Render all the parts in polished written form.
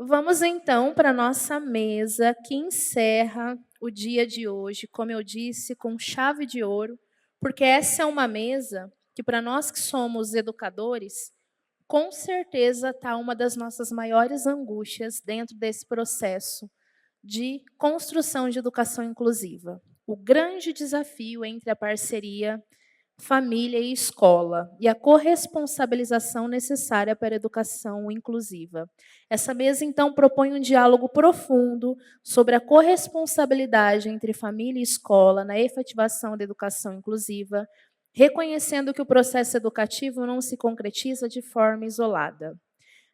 Vamos então para a nossa mesa que encerra o dia de hoje, como eu disse, com chave de ouro, porque essa é uma mesa que, para nós que somos educadores, com certeza está uma das nossas maiores angústias dentro desse processo de construção de educação inclusiva. O grande desafio entre a parceria família e escola, e a corresponsabilização necessária para a educação inclusiva. Essa mesa, então, propõe um diálogo profundo sobre a corresponsabilidade entre família e escola na efetivação da educação inclusiva, reconhecendo que o processo educativo não se concretiza de forma isolada.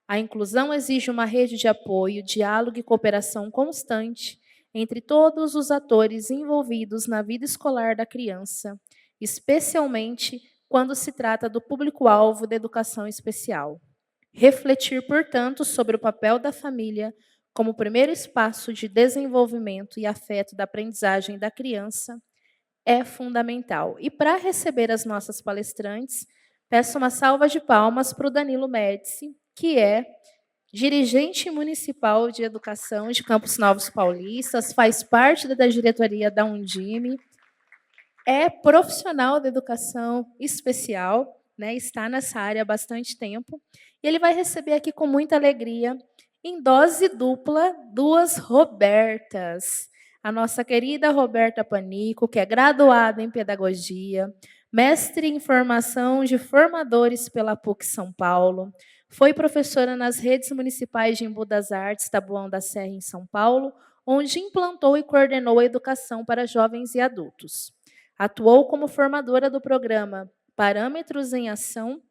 A inclusão exige uma rede de apoio, diálogo e cooperação constante entre todos os atores envolvidos na vida escolar da criança, especialmente quando se trata do público-alvo da educação especial. Refletir, portanto, sobre o papel da família como primeiro espaço de desenvolvimento e afeto da aprendizagem da criança é fundamental. E para receber as nossas palestrantes, peço uma salva de palmas para o Danilo Médici, que é dirigente municipal de educação de Campos Novos Paulistas, faz parte da diretoria da Undime, é profissional da educação especial, né, está nessa área há bastante tempo, e ele vai receber aqui com muita alegria, em dose dupla, duas Robertas. A nossa querida Roberta Panico, que é graduada em pedagogia, mestre em formação de formadores pela PUC São Paulo, foi professora nas redes municipais de Embu das Artes, Taboão da Serra, em São Paulo, onde implantou e coordenou a educação para jovens e adultos. Atuou como formadora do programa Parâmetros em Ação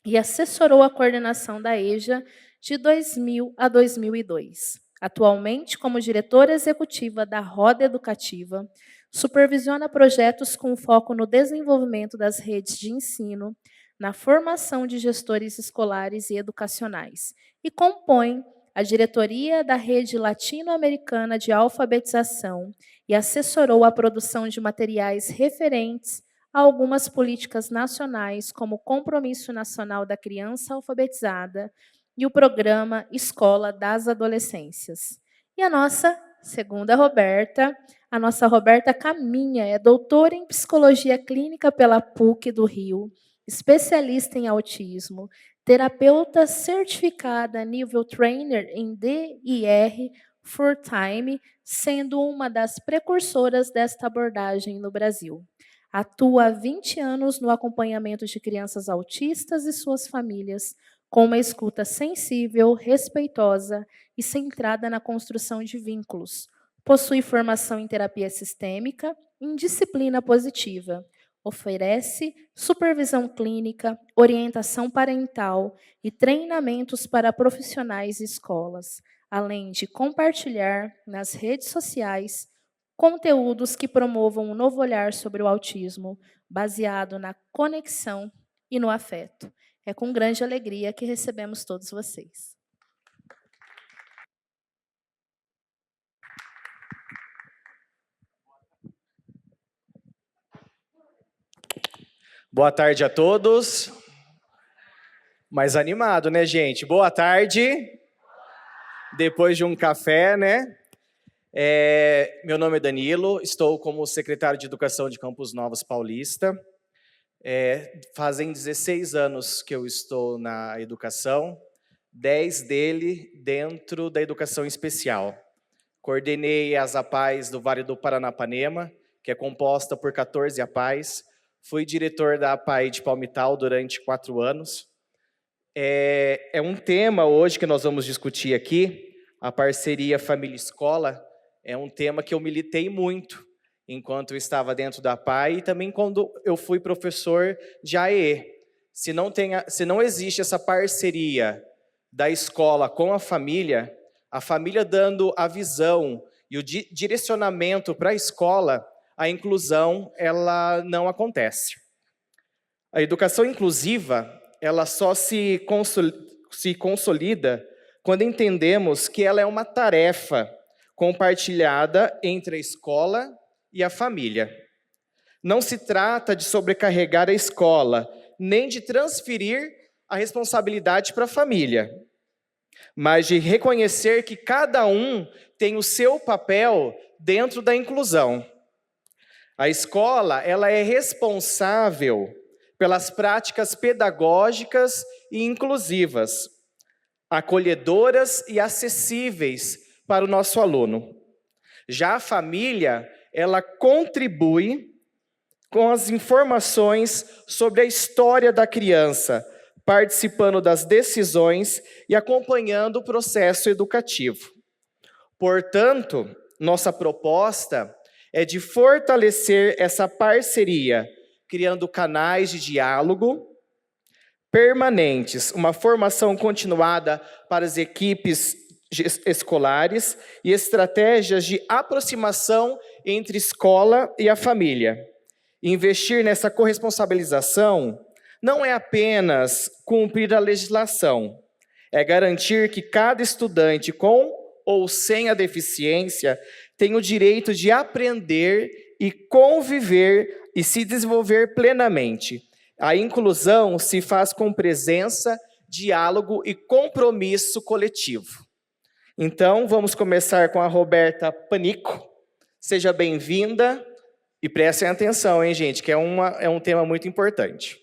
e assessorou a coordenação da EJA de 2000 a 2002. Atualmente, como diretora executiva da Roda Educativa, supervisiona projetos com foco no desenvolvimento das redes de ensino, na formação de gestores escolares e educacionais, e compõe a diretoria da Rede Latino-Americana de Alfabetização e assessorou a produção de materiais referentes a algumas políticas nacionais, como o Compromisso Nacional da Criança Alfabetizada e o Programa Escola das Adolescências. E a nossa segunda Roberta, a nossa Roberta Caminha, é doutora em Psicologia Clínica pela PUC do Rio, especialista em autismo, terapeuta certificada nível trainer em DIR Full Time, sendo uma das precursoras desta abordagem no Brasil. Atua há 20 anos no acompanhamento de crianças autistas e suas famílias, com uma escuta sensível, respeitosa e centrada na construção de vínculos. Possui formação em terapia sistêmica e em disciplina positiva. Oferece supervisão clínica, orientação parental e treinamentos para profissionais e escolas, além de compartilhar nas redes sociais conteúdos que promovam um novo olhar sobre o autismo, baseado na conexão e no afeto. É com grande alegria que recebemos todos vocês. Boa tarde a todos. Mais animado, né, gente? Boa tarde. Depois de um café, né? Meu nome é Danilo, estou como secretário de Educação de Campos Novos Paulista. Fazem 16 anos que eu estou na educação, 10 dele dentro da educação especial. Coordenei as APAES do Vale do Paranapanema, que é composta por 14 APAES. Fui diretor da APAE de Palmital durante 4 anos. É um tema hoje que nós vamos discutir aqui, a parceria família-escola, é um tema que eu militei muito enquanto eu estava dentro da APAE e também quando eu fui professor de AEE. Se não existe essa parceria da escola com a família dando a visão e o direcionamento para a escola, a inclusão ela não acontece. A educação inclusiva ela só se consolida quando entendemos que ela é uma tarefa compartilhada entre a escola e a família. Não se trata de sobrecarregar a escola, nem de transferir a responsabilidade para a família. mas de reconhecer que cada um tem o seu papel dentro da inclusão. A escola, ela é responsável pelas práticas pedagógicas e inclusivas, acolhedoras e acessíveis para o nosso aluno. Já a família, ela contribui com as informações sobre a história da criança, participando das decisões e acompanhando o processo educativo. Portanto, nossa proposta é de fortalecer essa parceria, criando canais de diálogo permanentes, uma formação continuada para as equipes escolares e estratégias de aproximação entre escola e a família. Investir nessa corresponsabilização não é apenas cumprir a legislação, é garantir que cada estudante com ou sem a deficiência tem o direito de aprender e conviver e se desenvolver plenamente. A inclusão se faz com presença, diálogo e compromisso coletivo. Então, vamos começar com a Roberta Panico. Seja bem-vinda e prestem atenção, hein, gente, que é um tema muito importante.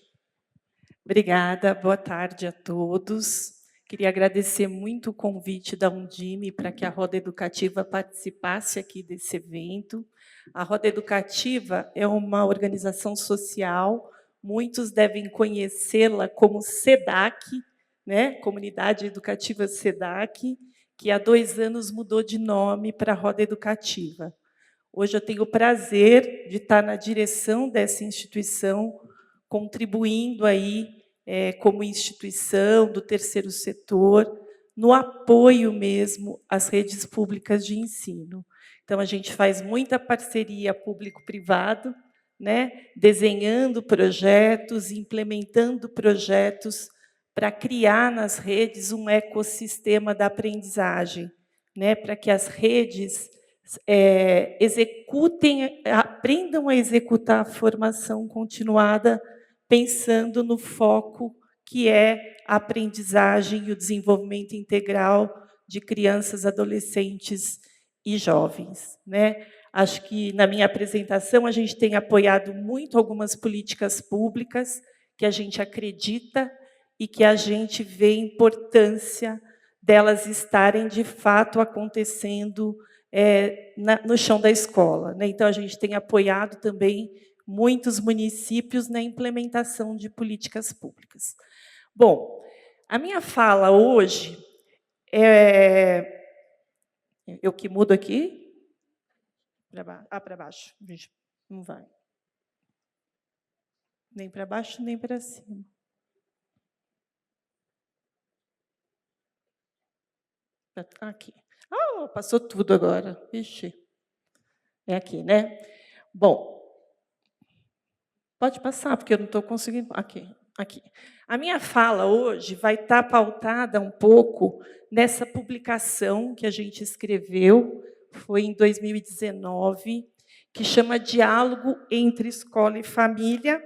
Obrigada, boa tarde a todos. Queria agradecer muito o convite da Undime para que a Roda Educativa participasse aqui desse evento. A Roda Educativa é uma organização social, muitos devem conhecê-la como SEDAC, né? Comunidade Educativa SEDAC, que há 2 anos mudou de nome para a Roda Educativa. Hoje eu tenho o prazer de estar na direção dessa instituição, contribuindo aí como instituição do terceiro setor, no apoio mesmo às redes públicas de ensino. Então, a gente faz muita parceria público-privado, né, desenhando projetos, implementando projetos para criar nas redes um ecossistema da aprendizagem, né, para que as redes aprendam a executar a formação continuada, pensando no foco que é a aprendizagem e o desenvolvimento integral de crianças, adolescentes e jovens, né? Acho que, na minha apresentação, a gente tem apoiado muito algumas políticas públicas que a gente acredita e que a gente vê a importância delas estarem, de fato, acontecendo no chão da escola, né? Então, a gente tem apoiado também muitos municípios na implementação de políticas públicas. Bom, a minha fala hoje é... Eu que mudo aqui? Para baixo. Gente, não vai. Nem para baixo, nem para cima. Aqui. Ah, passou tudo agora. Ixi. É aqui, né? Bom, pode passar, porque eu não estou conseguindo... Aqui. A minha fala hoje vai estar pautada um pouco nessa publicação que a gente escreveu, foi em 2019, que chama Diálogo entre Escola e Família,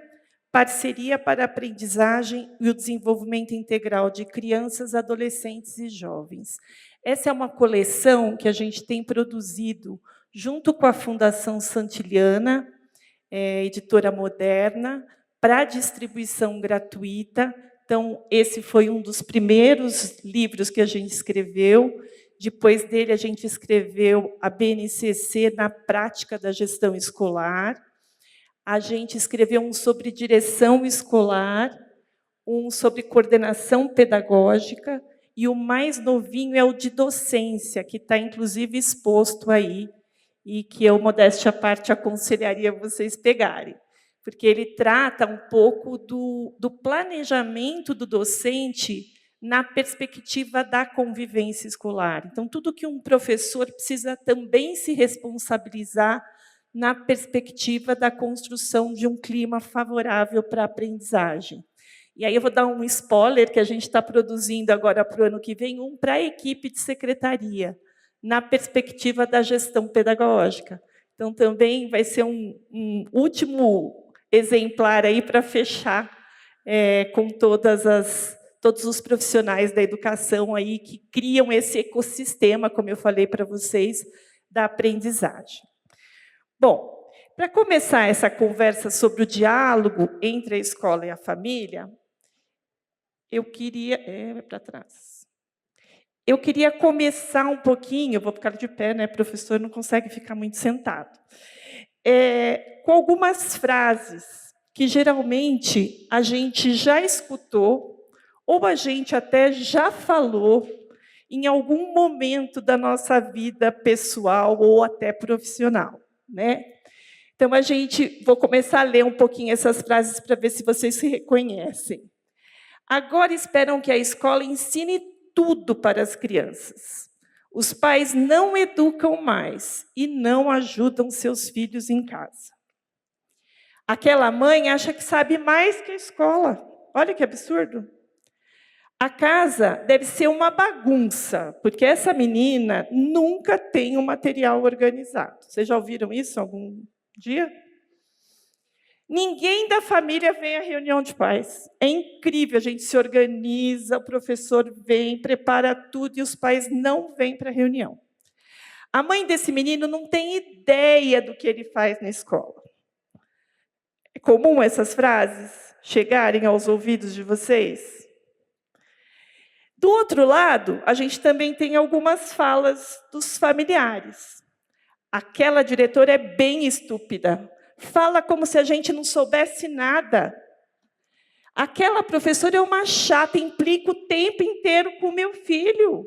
Parceria para a Aprendizagem e o Desenvolvimento Integral de Crianças, Adolescentes e Jovens. Essa é uma coleção que a gente tem produzido junto com a Fundação Santiliana, editora moderna, para distribuição gratuita. Então, esse foi um dos primeiros livros que a gente escreveu. Depois dele, a gente escreveu a BNCC na prática da gestão escolar. A gente escreveu um sobre direção escolar, um sobre coordenação pedagógica, e o mais novinho é o de docência, que está, inclusive, exposto aí, e que eu, modéstia à parte, aconselharia vocês pegarem, porque ele trata um pouco do planejamento do docente na perspectiva da convivência escolar. Então, tudo que um professor precisa também se responsabilizar na perspectiva da construção de um clima favorável para a aprendizagem. E aí eu vou dar um spoiler que a gente está produzindo agora para o ano que vem, um para a equipe de secretaria, na perspectiva da gestão pedagógica. Então, também vai ser um último exemplar aí para fechar com todas todos os profissionais da educação aí que criam esse ecossistema, como eu falei para vocês, da aprendizagem. Bom, para começar essa conversa sobre o diálogo entre a escola e a família, eu queria... para trás. Eu queria começar um pouquinho, eu vou ficar de pé, né? O professor não consegue ficar muito sentado. Com algumas frases que, geralmente, a gente já escutou, ou a gente até já falou em algum momento da nossa vida pessoal ou até profissional, né? Então, vou começar a ler um pouquinho essas frases para ver se vocês se reconhecem. Agora esperam que a escola ensine tudo para as crianças. Os pais não educam mais e não ajudam seus filhos em casa. Aquela mãe acha que sabe mais que a escola. Olha que absurdo. A casa deve ser uma bagunça, porque essa menina nunca tem um material organizado. Vocês já ouviram isso algum dia? Ninguém da família vem à reunião de pais. É incrível, a gente se organiza, o professor vem, prepara tudo e os pais não vêm para a reunião. A mãe desse menino não tem ideia do que ele faz na escola. É comum essas frases chegarem aos ouvidos de vocês? Do outro lado, a gente também tem algumas falas dos familiares. Aquela diretora é bem estúpida. Fala como se a gente não soubesse nada. Aquela professora é uma chata, implica o tempo inteiro com o meu filho.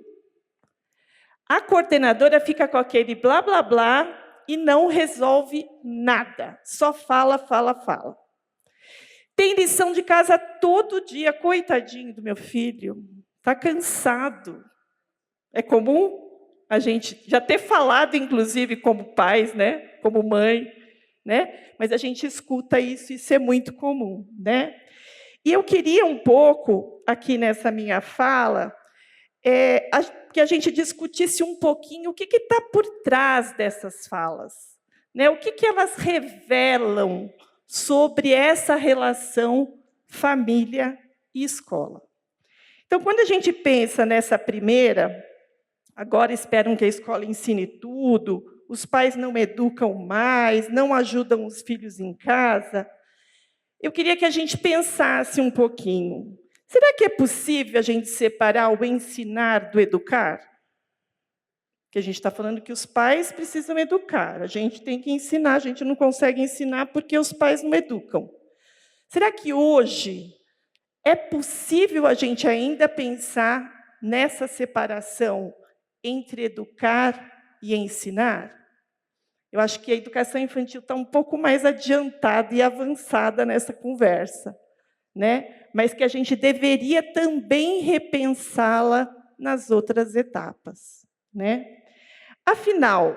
A coordenadora fica com aquele blá, blá, blá e não resolve nada. Só fala, fala, fala. Tem lição de casa todo dia. Coitadinho do meu filho. Está cansado. É comum a gente já ter falado, inclusive, como pais, né? Como mãe, né? Mas a gente escuta isso é muito comum, né? E eu queria um pouco, aqui nessa minha fala, que a gente discutisse um pouquinho o que está por trás dessas falas, né? O que elas revelam sobre essa relação família e escola. Então, quando a gente pensa nessa primeira, agora esperam que a escola ensine tudo, os pais não educam mais, não ajudam os filhos em casa, eu queria que a gente pensasse um pouquinho. Será que é possível a gente separar o ensinar do educar? Porque a gente está falando que os pais precisam educar, a gente tem que ensinar, a gente não consegue ensinar porque os pais não educam. Será que hoje é possível a gente ainda pensar nessa separação entre educar e ensinar? Eu acho que a educação infantil está um pouco mais adiantada e avançada nessa conversa, né? Mas que a gente deveria também repensá-la nas outras etapas, né? Afinal,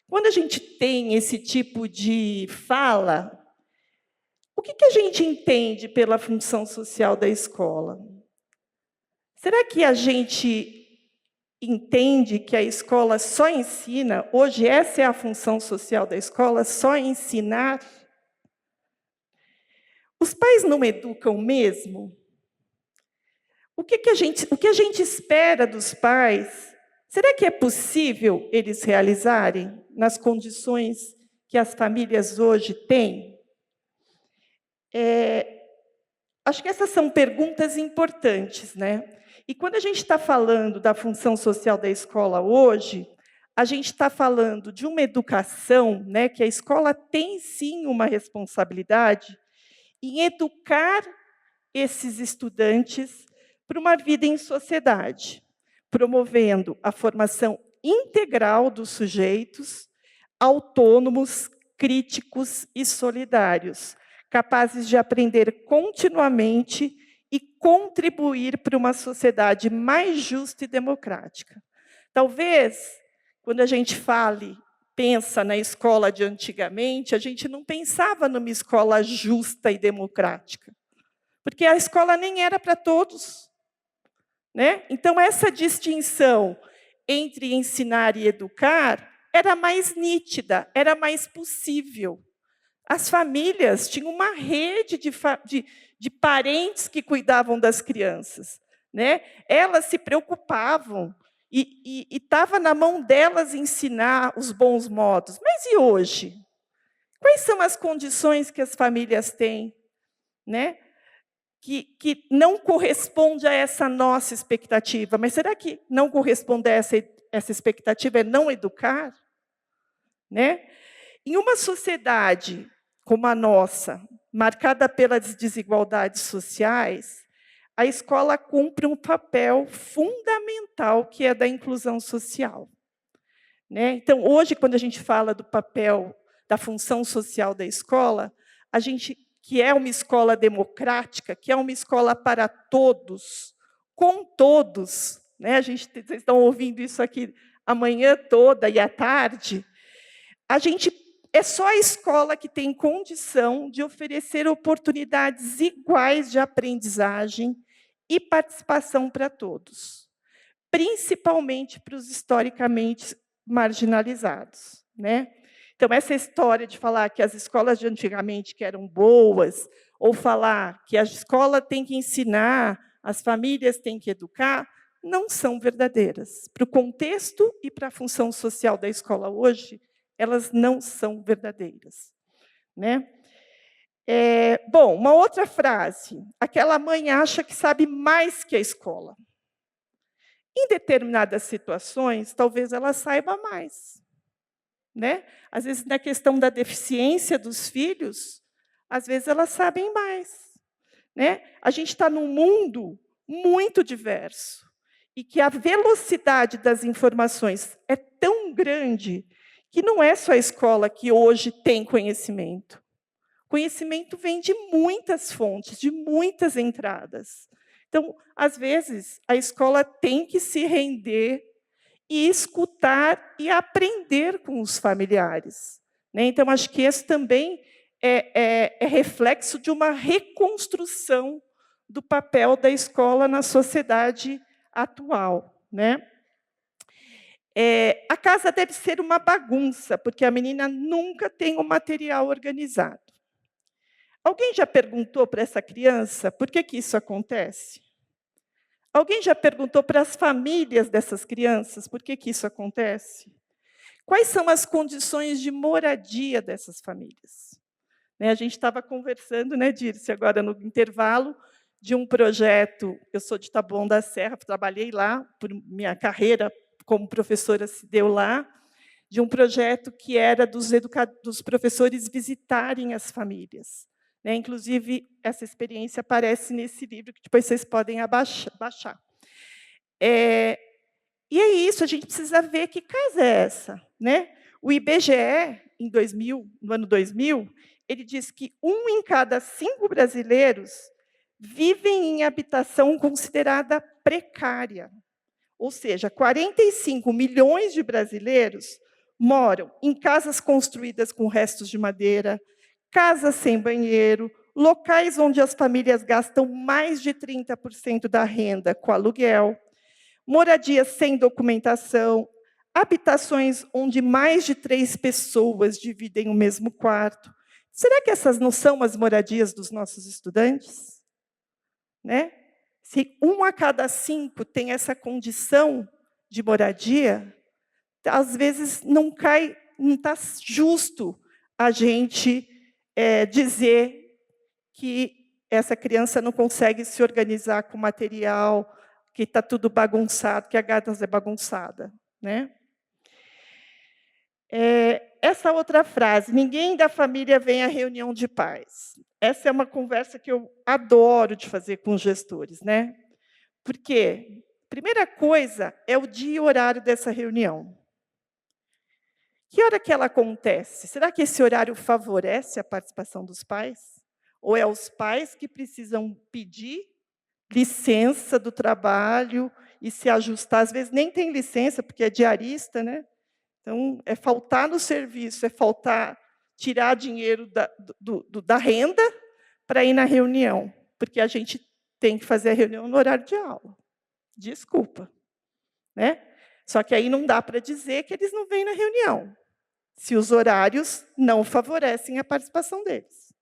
quando a gente tem esse tipo de fala, o que a gente entende pela função social da escola? Será que a gente entende que a escola só ensina? Hoje, essa é a função social da escola, só ensinar? Os pais não educam mesmo? O que a gente espera dos pais? Será que é possível eles realizarem nas condições que as famílias hoje têm? Acho que essas são perguntas importantes, né? E quando a gente está falando da função social da escola hoje, a gente está falando de uma educação, né, que a escola tem sim uma responsabilidade em educar esses estudantes para uma vida em sociedade, promovendo a formação integral dos sujeitos, autônomos, críticos e solidários, capazes de aprender continuamente e contribuir para uma sociedade mais justa e democrática. Talvez, quando a gente pensa na escola de antigamente, a gente não pensava numa escola justa e democrática, porque a escola nem era para todos, né? Então, essa distinção entre ensinar e educar era mais nítida, era mais possível, As famílias tinham uma rede de parentes que cuidavam das crianças, né? Elas se preocupavam e estava na mão delas ensinar os bons modos. Mas e hoje? Quais são as condições que as famílias têm, né? Que não corresponde a essa nossa expectativa. Mas será que não corresponde a essa expectativa é não educar? Né? Em uma sociedade como a nossa, marcada pelas desigualdades sociais, a escola cumpre um papel fundamental, que é da inclusão social. Né? Então, hoje, quando a gente fala do papel, da função social da escola, a gente, que é uma escola democrática, que é uma escola para todos, com todos, né? Vocês estão ouvindo isso aqui a manhã toda e à tarde, é só a escola que tem condição de oferecer oportunidades iguais de aprendizagem e participação para todos, principalmente para os historicamente marginalizados, né? Então, essa história de falar que as escolas de antigamente que eram boas, ou falar que a escola tem que ensinar, as famílias têm que educar, não são verdadeiras. Para o contexto e para a função social da escola hoje, elas não são verdadeiras. Né? Bom, uma outra frase. Aquela mãe acha que sabe mais que a escola. Em determinadas situações, talvez ela saiba mais. Né? Às vezes, na questão da deficiência dos filhos, às vezes elas sabem mais. Né? A gente está num mundo muito diverso e que a velocidade das informações é tão grande que não é só a escola que hoje tem conhecimento. Conhecimento vem de muitas fontes, de muitas entradas. Então, às vezes, a escola tem que se render e escutar e aprender com os familiares. Né? Então, acho que esse também é reflexo de uma reconstrução do papel da escola na sociedade atual. Né? A casa deve ser uma bagunça, porque a menina nunca tem o material organizado. Alguém já perguntou para essa criança por que isso acontece? Alguém já perguntou para as famílias dessas crianças por que isso acontece? Quais são as condições de moradia dessas famílias? A gente estava conversando, né, Dirce, agora no intervalo, de um projeto. Eu sou de Taboão da Serra, trabalhei lá, por minha carreira como professora se deu lá, de um projeto que era dos professores visitarem as famílias. Inclusive, essa experiência aparece nesse livro, que depois vocês podem baixar. E é isso, a gente precisa ver que casa é essa. O IBGE, no ano 2000, ele diz que 1 em cada 5 brasileiros vivem em habitação considerada precária. Ou seja, 45 milhões de brasileiros moram em casas construídas com restos de madeira, casas sem banheiro, locais onde as famílias gastam mais de 30% da renda com aluguel, moradias sem documentação, habitações onde mais de 3 pessoas dividem o mesmo quarto. Será que essas não são as moradias dos nossos estudantes? Se 1 a cada 5 tem essa condição de moradia, às vezes não está justo a gente dizer que essa criança não consegue se organizar com material, que está tudo bagunçado, que a casa é bagunçada. Essa outra frase, ninguém da família vem à reunião de pais. Essa é uma conversa que eu adoro de fazer com os gestores. Porque, primeira coisa, é o dia e horário dessa reunião. Que hora que ela acontece? Será que esse horário favorece a participação dos pais? Ou é os pais que precisam pedir licença do trabalho e se ajustar? Às vezes nem tem licença, porque é diarista, Então, é faltar no serviço, é faltar tirar dinheiro da renda para ir na reunião, porque a gente tem que fazer a reunião no horário de aula. Desculpa. Só que aí não dá para dizer que eles não vêm na reunião. se os horários não favorecem a participação deles.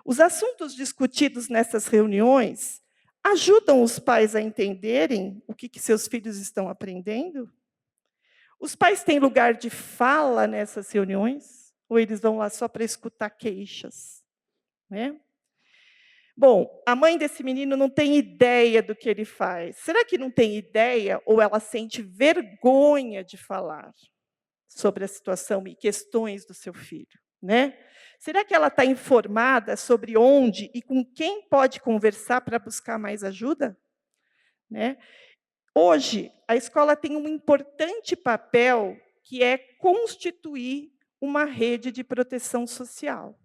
Os assuntos discutidos nessas reuniões ajudam os pais a entenderem o que seus filhos estão aprendendo? Os pais têm lugar de fala nessas reuniões? Ou eles vão lá só para escutar queixas? Né? Bom, a mãe desse menino não tem ideia do que ele faz. Será que não tem ideia ou ela sente vergonha de falar sobre a situação e questões do seu filho? Né? Será que ela está informada sobre onde e com quem pode conversar para buscar mais ajuda? Né? Hoje, a escola tem um importante papel, que é constituir uma rede de proteção social.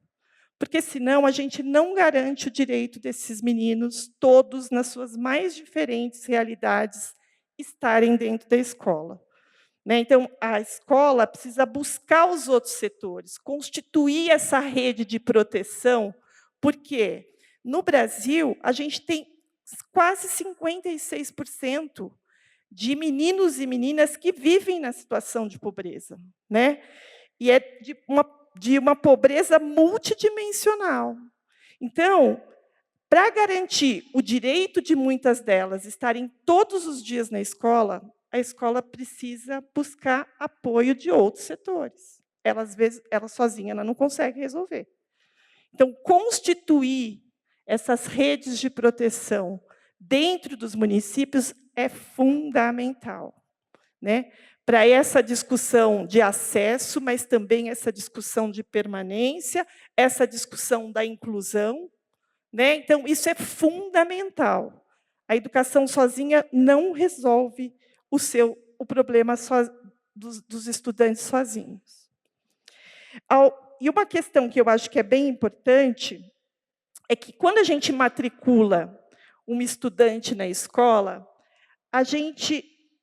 Porque, senão, a gente não garante o direito desses meninos, todos nas suas mais diferentes realidades, estarem dentro da escola. Né? Então, a escola precisa buscar os outros setores, constituir essa rede de proteção, porque, no Brasil, a gente tem quase 56% de meninos e meninas que vivem na situação de pobreza. Né? E é de uma pobreza multidimensional. Então, para garantir o direito de muitas delas estarem todos os dias na escola, a escola precisa buscar apoio de outros setores. Às vezes, ela sozinha não consegue resolver. Então, constituir essas redes de proteção dentro dos municípios é fundamental. Né? Para essa discussão de acesso, mas também essa discussão de permanência, essa discussão da inclusão. Né? Então, isso é fundamental. A educação sozinha não resolve o problema dos estudantes sozinhos. E uma questão que eu acho que é bem importante é que, quando a gente matricula um estudante na escola,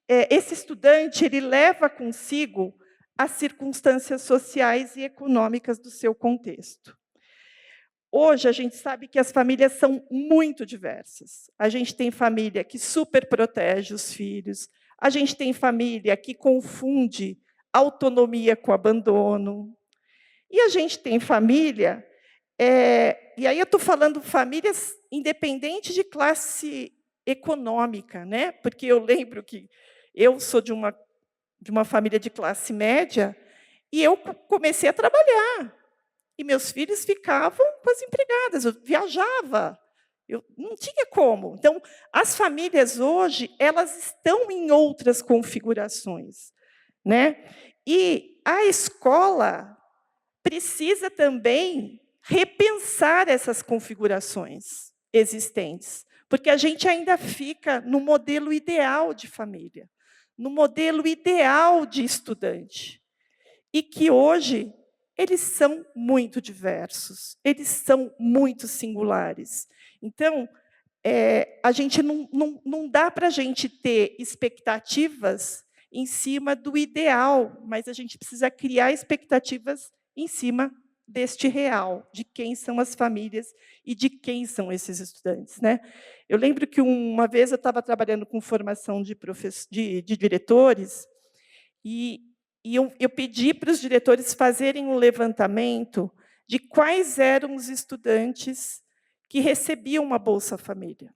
esse estudante ele leva consigo as circunstâncias sociais e econômicas do seu contexto. Hoje, a gente sabe que as famílias são muito diversas. A gente tem família que superprotege os filhos, a gente tem família que confunde autonomia com abandono, e a gente tem família, e aí eu estou falando famílias independentes de classe econômica, né? Porque eu lembro que eu sou de uma família de classe média, e eu comecei a trabalhar. E meus filhos ficavam com as empregadas, eu viajava, eu não tinha como. Então, as famílias hoje, elas estão em outras configurações. Né? E a escola precisa também repensar essas configurações existentes, porque a gente ainda fica no modelo ideal de família, no modelo ideal de estudante, e que hoje eles são muito diversos, eles são muito singulares. Então, a gente não dá para a gente ter expectativas em cima do ideal, mas a gente precisa criar expectativas em cima deste real, de quem são as famílias e de quem são esses estudantes. Né? Eu lembro que uma vez eu estava trabalhando com formação de diretores, e eu pedi para os diretores fazerem um levantamento de quais eram os estudantes que recebiam uma Bolsa Família,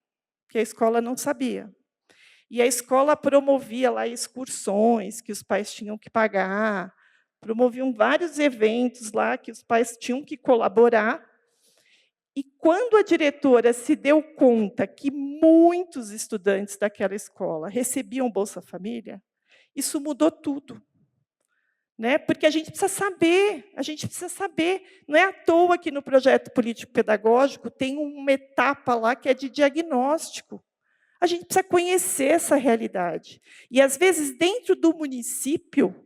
que a escola não sabia. E a escola promovia lá excursões que os pais tinham que pagar, promoviam vários eventos lá que os pais tinham que colaborar. E quando a diretora se deu conta que muitos estudantes daquela escola recebiam Bolsa Família, isso mudou tudo. Né? Porque a gente precisa saber. Não é à toa que no projeto político-pedagógico tem uma etapa lá que é de diagnóstico. A gente precisa conhecer essa realidade. E, às vezes, dentro do município,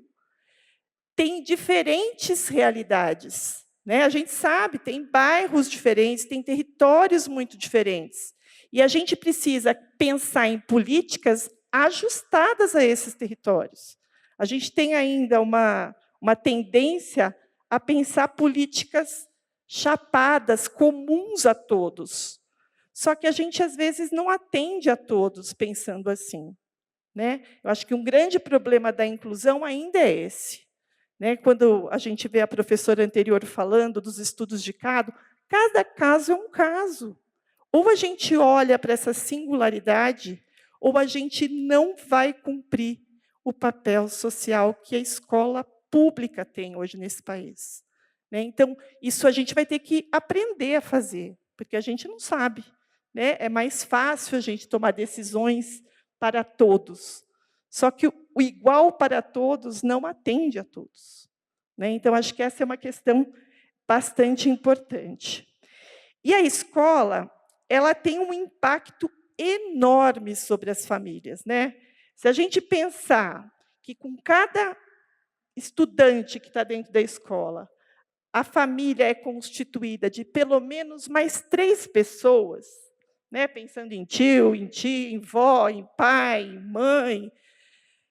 tem diferentes realidades. Né? A gente sabe, tem bairros diferentes, tem territórios muito diferentes. E a gente precisa pensar em políticas ajustadas a esses territórios. A gente tem ainda uma tendência a pensar políticas chapadas, comuns a todos. Só que a gente, às vezes, não atende a todos pensando assim. Né? Eu acho que um grande problema da inclusão ainda é esse. né? Quando a gente vê a professora anterior falando dos estudos de cada caso é um caso. Ou a gente olha para essa singularidade, ou a gente não vai cumprir o papel social que a escola pública tem hoje nesse país, né? Então, isso a gente vai ter que aprender a fazer, porque a gente não sabe, né? É mais fácil a gente tomar decisões para todos. Só que o igual para todos não atende a todos, né? Então, acho que essa é uma questão bastante importante. E a escola, ela tem um impacto enorme sobre as famílias, né? Se a gente pensar que com cada estudante que está dentro da escola, a família é constituída de pelo menos mais 3 pessoas, né? Pensando em tio, em tia, em vó, em pai, em mãe,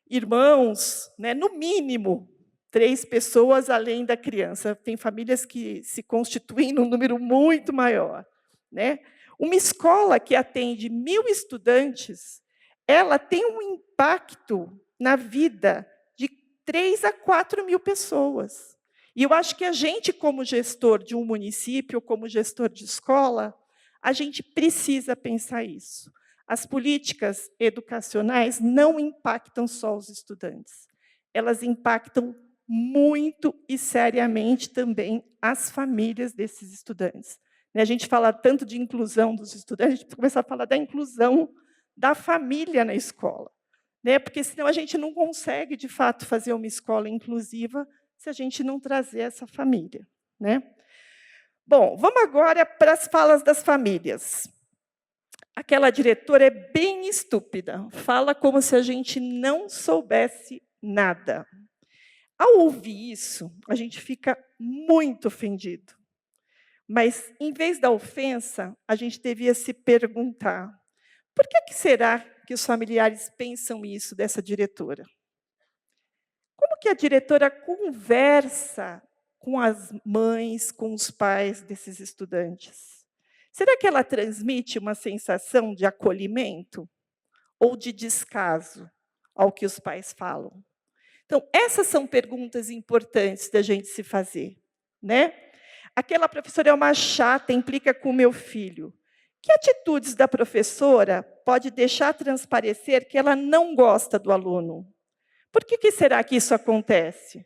irmãos, né? No mínimo 3 pessoas além da criança. Tem famílias que se constituem num número muito maior, né? Uma escola que atende 1.000 estudantes, ela tem um impacto na vida de 3 a 4 mil pessoas. E eu acho que a gente, como gestor de um município, como gestor de escola, a gente precisa pensar isso. As políticas educacionais não impactam só os estudantes, elas impactam muito e seriamente também as famílias desses estudantes. A gente fala tanto de inclusão dos estudantes, a gente precisa começar a falar da inclusão da família na escola, né? Porque senão a gente não consegue, de fato, fazer uma escola inclusiva se a gente não trazer essa família, né? Bom, vamos agora para as falas das famílias. Aquela diretora é bem estúpida, fala como se a gente não soubesse nada. Ao ouvir isso, a gente fica muito ofendido. Mas, em vez da ofensa, a gente devia se perguntar: por que será que os familiares pensam isso dessa diretora? Como que a diretora conversa com as mães, com os pais desses estudantes? Será que ela transmite uma sensação de acolhimento ou de descaso ao que os pais falam? Então, essas são perguntas importantes da gente se fazer, né? Aquela professora é uma chata, implica com o meu filho. Que atitudes da professora pode deixar transparecer que ela não gosta do aluno? Por que será que isso acontece?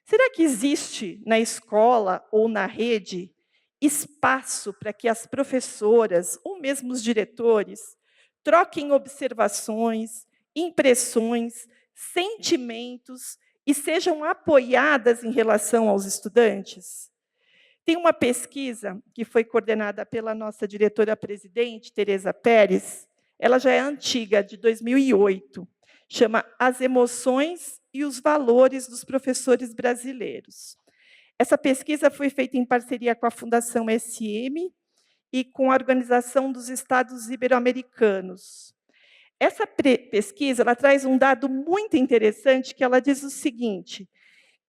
Será que existe na escola ou na rede espaço para que as professoras, ou mesmo os diretores, troquem observações, impressões, sentimentos e sejam apoiadas em relação aos estudantes? Tem uma pesquisa que foi coordenada pela nossa diretora-presidente, Tereza Pérez, ela já é antiga, de 2008, chama As Emoções e os Valores dos Professores Brasileiros. Essa pesquisa foi feita em parceria com a Fundação SM e com a Organização dos Estados Ibero-Americanos. Essa pesquisa ela traz um dado muito interessante, que ela diz o seguinte,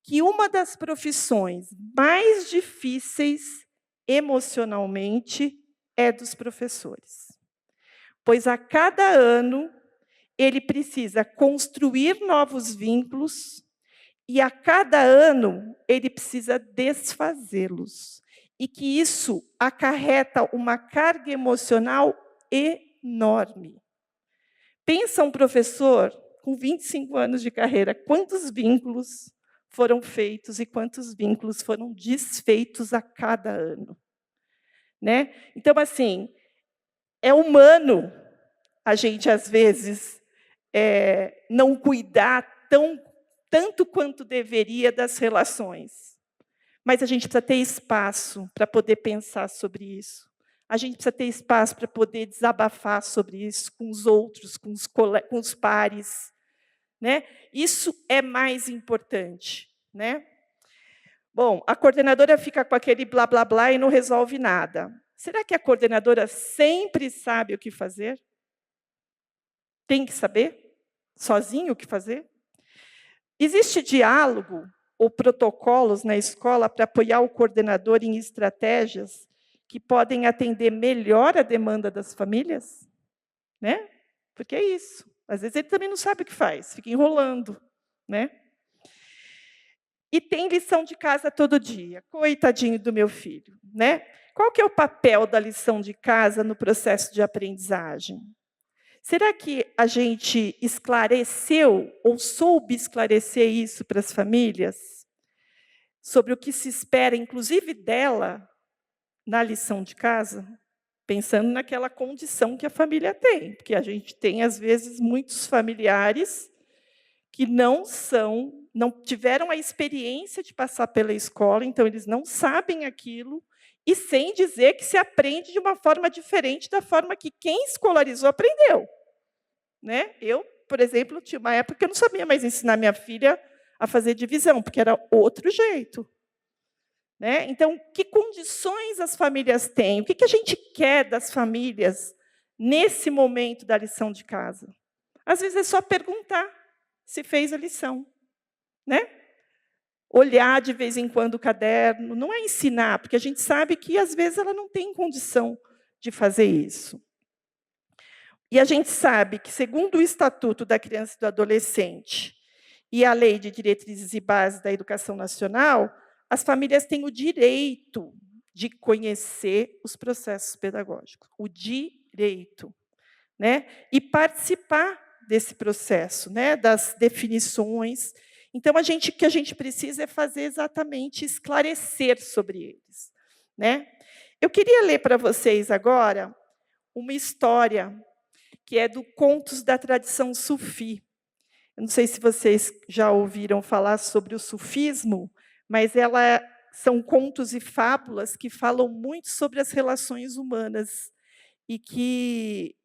que uma das profissões mais difíceis emocionalmente é dos professores. Pois a cada ano ele precisa construir novos vínculos e a cada ano ele precisa desfazê-los. E que isso acarreta uma carga emocional enorme. Pensa um professor com 25 anos de carreira, quantos vínculos foram feitos e quantos vínculos foram desfeitos a cada ano, né? Então, assim, é humano a gente, às vezes, não cuidar tanto quanto deveria das relações. Mas a gente precisa ter espaço para poder pensar sobre isso. A gente precisa ter espaço para poder desabafar sobre isso com os outros, com os pares, né? Isso é mais importante, né? Bom, a coordenadora fica com aquele blá, blá, blá e não resolve nada. Será que a coordenadora sempre sabe o que fazer? Tem que saber? Sozinho o que fazer? Existe diálogo ou protocolos na escola para apoiar o coordenador em estratégias que podem atender melhor a demanda das famílias? Né? Porque é isso. Às vezes ele também não sabe o que faz, fica enrolando, né? e tem lição de casa todo dia. Coitadinho do meu filho, né? Qual que é o papel da lição de casa no processo de aprendizagem? Será que a gente esclareceu ou soube esclarecer isso para as famílias? Sobre o que se espera, inclusive dela, na lição de casa? Pensando naquela condição que a família tem, porque a gente tem, às vezes, muitos familiares que não tiveram a experiência de passar pela escola, então eles não sabem aquilo, e sem dizer que se aprende de uma forma diferente da forma que quem escolarizou aprendeu. Né? Eu, por exemplo, tinha uma época que eu não sabia mais ensinar minha filha a fazer divisão, porque era outro jeito. Né? Então, que condições as famílias têm? O que a gente quer das famílias nesse momento da lição de casa? Às vezes é só perguntar se fez a lição. Né? Olhar de vez em quando o caderno, não é ensinar, porque a gente sabe que, às vezes, ela não tem condição de fazer isso. E a gente sabe que, segundo o Estatuto da Criança e do Adolescente e a Lei de Diretrizes e Bases da Educação Nacional, as famílias têm o direito de conhecer os processos pedagógicos, o direito, né? E participar desse processo, né? Das definições. Então, o que a gente precisa é fazer exatamente esclarecer sobre eles. Né? Eu queria ler para vocês agora uma história que é do Contos da Tradição Sufi. Eu não sei se vocês já ouviram falar sobre o sufismo, mas são contos e fábulas que falam muito sobre as relações humanas e que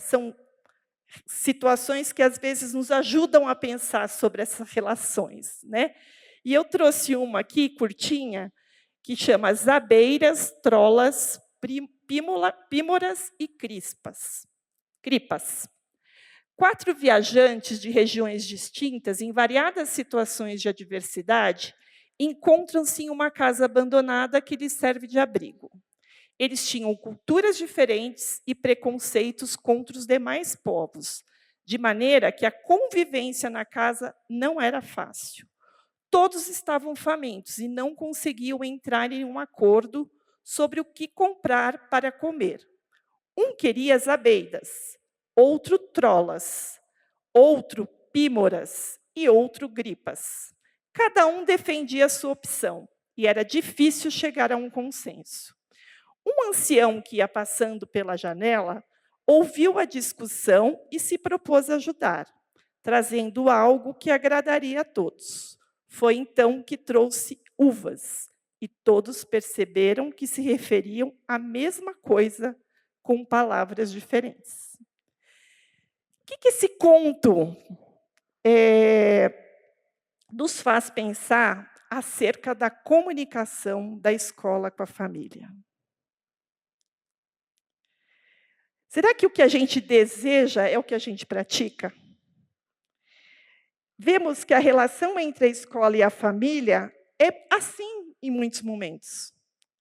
são situações que, às vezes, nos ajudam a pensar sobre essas relações. Né? E eu trouxe uma aqui, curtinha, que chama As Abelhas, Trolas, Pímoras e Cripas. 4 viajantes de regiões distintas, em variadas situações de adversidade, encontram-se em uma casa abandonada que lhes serve de abrigo. Eles tinham culturas diferentes e preconceitos contra os demais povos, de maneira que a convivência na casa não era fácil. Todos estavam famintos e não conseguiam entrar em um acordo sobre o que comprar para comer. Um queria as abelhas, outro trolas, outro pímoras e outro gripas. Cada um defendia a sua opção, e era difícil chegar a um consenso. Um ancião que ia passando pela janela ouviu a discussão e se propôs a ajudar, trazendo algo que agradaria a todos. Foi então que trouxe uvas, e todos perceberam que se referiam à mesma coisa com palavras diferentes. O que esse conto nos faz pensar acerca da comunicação da escola com a família? Será que o que a gente deseja é o que a gente pratica? Vemos que a relação entre a escola e a família é assim em muitos momentos.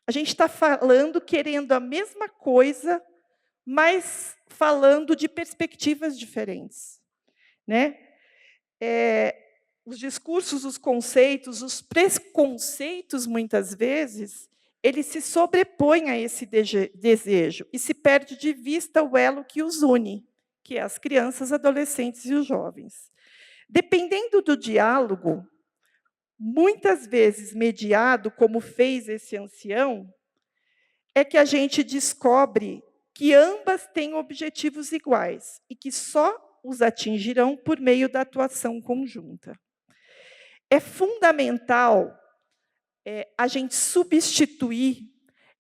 A gente está falando, querendo a mesma coisa, mas falando de perspectivas diferentes. Né? Os discursos, os conceitos, os preconceitos, muitas vezes, eles se sobrepõem a esse desejo e se perde de vista o elo que os une, que é as crianças, adolescentes e os jovens. Dependendo do diálogo, muitas vezes mediado, como fez esse ancião, é que a gente descobre que ambas têm objetivos iguais e que só os atingirão por meio da atuação conjunta. É fundamental a gente substituir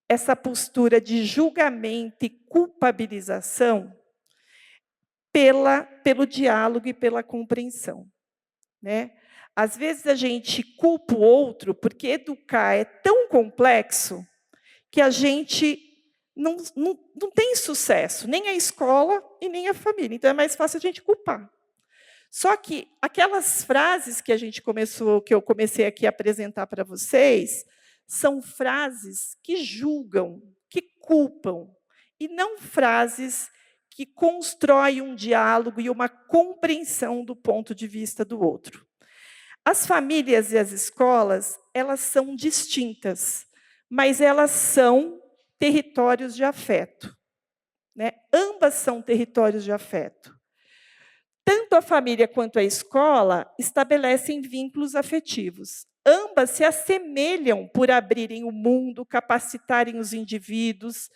essa postura de julgamento e culpabilização pelo diálogo e pela compreensão. Né? Às vezes, a gente culpa o outro porque educar é tão complexo que a gente não tem sucesso, nem a escola e nem a família. Então, é mais fácil a gente culpar. Só que aquelas frases que eu comecei aqui a apresentar para vocês, são frases que julgam, que culpam, e não frases que constroem um diálogo e uma compreensão do ponto de vista do outro. As famílias e as escolas, elas são distintas, mas elas são territórios de afeto, né? Ambas são territórios de afeto. Tanto a família quanto a escola estabelecem vínculos afetivos. Ambas se assemelham por abrirem o mundo, capacitarem os indivíduos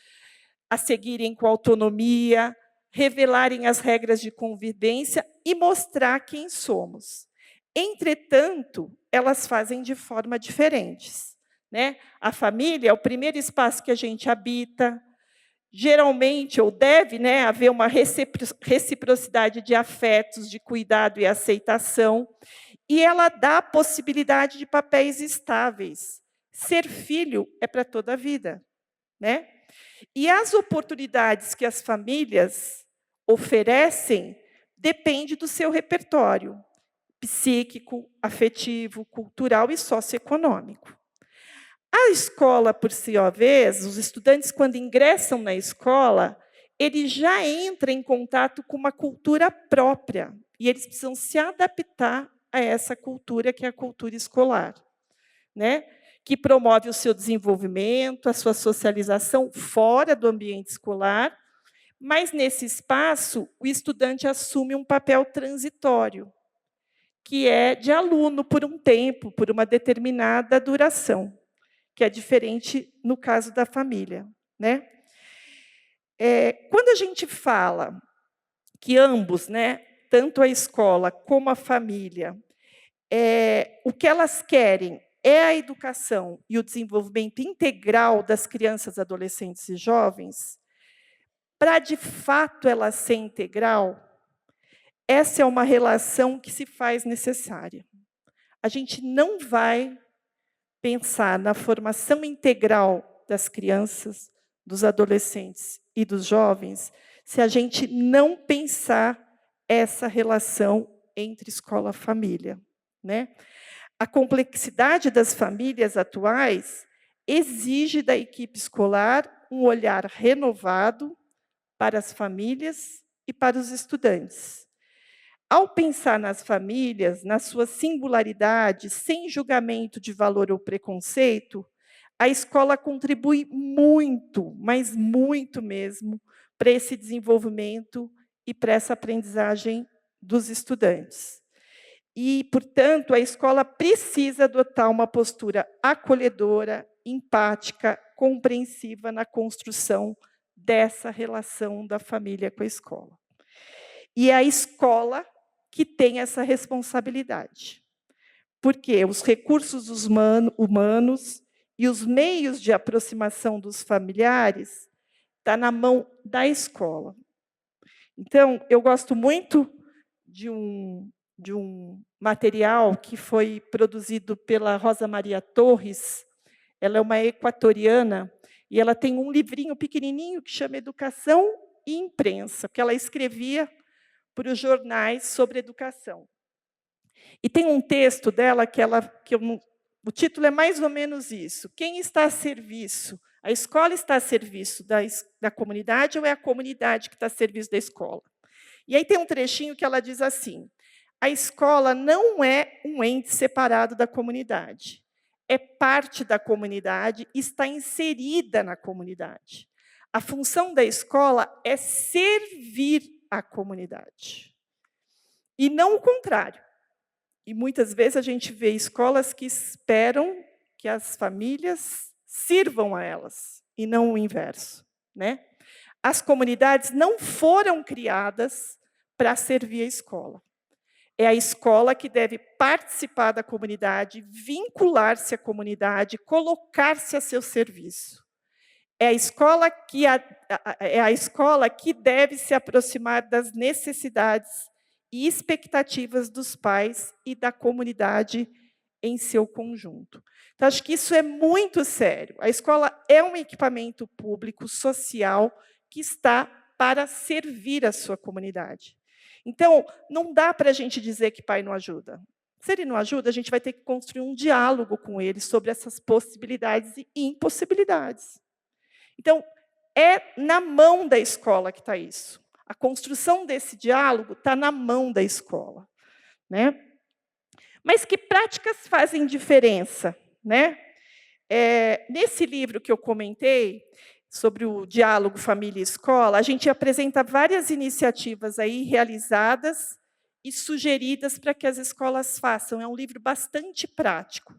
a seguirem com autonomia, revelarem as regras de convivência e mostrar quem somos. Entretanto, elas fazem de forma diferentes, né? A família é o primeiro espaço que a gente habita. Geralmente, ou deve, né, haver uma reciprocidade de afetos, de cuidado e aceitação, e ela dá a possibilidade de papéis estáveis. Ser filho é para toda a vida, né? E as oportunidades que as famílias oferecem depende do seu repertório psíquico, afetivo, cultural e socioeconômico. A escola, por sua vez, os estudantes, quando ingressam na escola, eles já entram em contato com uma cultura própria, e eles precisam se adaptar a essa cultura, que é a cultura escolar, né? Que promove o seu desenvolvimento, a sua socialização fora do ambiente escolar, mas, nesse espaço, o estudante assume um papel transitório, que é de aluno por um tempo, por uma determinada duração, que é diferente no caso da família, né? Quando a gente fala que ambos, né, tanto a escola como a família, o que elas querem é a educação e o desenvolvimento integral das crianças, adolescentes e jovens, para, de fato, ela ser integral, essa é uma relação que se faz necessária. A gente não vai pensar na formação integral das crianças, dos adolescentes e dos jovens, se a gente não pensar essa relação entre escola e família, né? A complexidade das famílias atuais exige da equipe escolar um olhar renovado para as famílias e para os estudantes. Ao pensar nas famílias, na sua singularidade, sem julgamento de valor ou preconceito, a escola contribui muito, mas muito mesmo, para esse desenvolvimento e para essa aprendizagem dos estudantes. E, portanto, a escola precisa adotar uma postura acolhedora, empática, compreensiva na construção dessa relação da família com a escola. E é a escola que tem essa responsabilidade, porque os recursos humanos e os meios de aproximação dos familiares estão na mão da escola. Então, eu gosto muito de um material que foi produzido pela Rosa Maria Torres. Ela é uma equatoriana e ela tem um livrinho pequenininho que chama Educação e Imprensa, que ela escrevia para os jornais sobre educação. E tem um texto dela o título é mais ou menos isso: quem está a serviço? A escola está a serviço da comunidade ou é a comunidade que está a serviço da escola? E aí tem um trechinho que ela diz assim: a escola não é um ente separado da comunidade, é parte da comunidade, está inserida na comunidade. A função da escola é servir à comunidade, e não o contrário. E muitas vezes a gente vê escolas que esperam que as famílias sirvam a elas, e não o inverso, né? As comunidades não foram criadas para servir a escola. É a escola que deve participar da comunidade, vincular-se à comunidade, colocar-se a seu serviço. É a escola que deve se aproximar das necessidades e expectativas dos pais e da comunidade em seu conjunto. Então, acho que isso é muito sério. A escola é um equipamento público, social, que está para servir a sua comunidade. Então, não dá para a gente dizer que pai não ajuda. Se ele não ajuda, a gente vai ter que construir um diálogo com ele sobre essas possibilidades e impossibilidades. Então, é na mão da escola que está isso. A construção desse diálogo está na mão da escola, né? Mas que práticas fazem diferença, né? Nesse livro que eu comentei, sobre o diálogo família e escola, a gente apresenta várias iniciativas aí realizadas e sugeridas para que as escolas façam. É um livro bastante prático.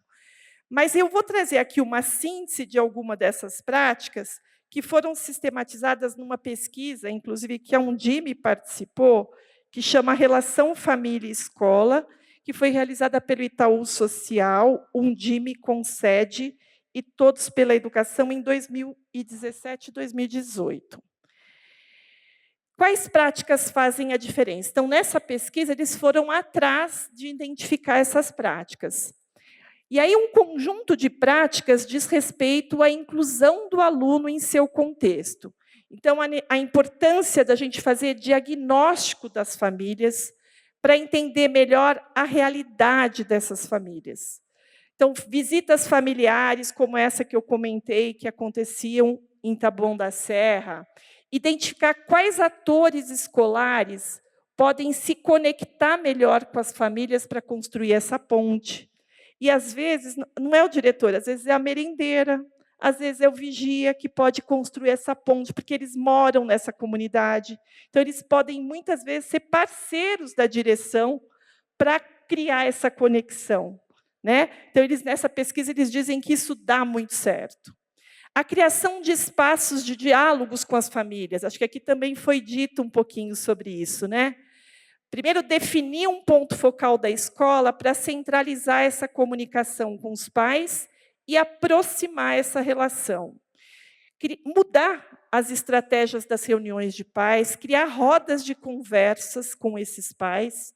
Mas eu vou trazer aqui uma síntese de alguma dessas práticas que foram sistematizadas numa pesquisa, inclusive que a Undime participou, que chama Relação Família e Escola, que foi realizada pelo Itaú Social, Undime com sede e Todos pela Educação em 2017 e 2018. Quais práticas fazem a diferença? Então, nessa pesquisa, eles foram atrás de identificar essas práticas. E aí, um conjunto de práticas diz respeito à inclusão do aluno em seu contexto. Então, a importância da gente fazer diagnóstico das famílias para entender melhor a realidade dessas famílias. Então, visitas familiares, como essa que eu comentei, que aconteciam em Taboão da Serra, identificar quais atores escolares podem se conectar melhor com as famílias para construir essa ponte. E, às vezes, não é o diretor, às vezes é a merendeira, às vezes é o vigia que pode construir essa ponte, porque eles moram nessa comunidade. Então, eles podem, muitas vezes, ser parceiros da direção para criar essa conexão. Né? Então, nessa pesquisa, eles dizem que isso dá muito certo. A criação de espaços de diálogos com as famílias. Acho que aqui também foi dito um pouquinho sobre isso. Né? Primeiro, definir um ponto focal da escola para centralizar essa comunicação com os pais e aproximar essa relação. Mudar as estratégias das reuniões de pais, criar rodas de conversas com esses pais,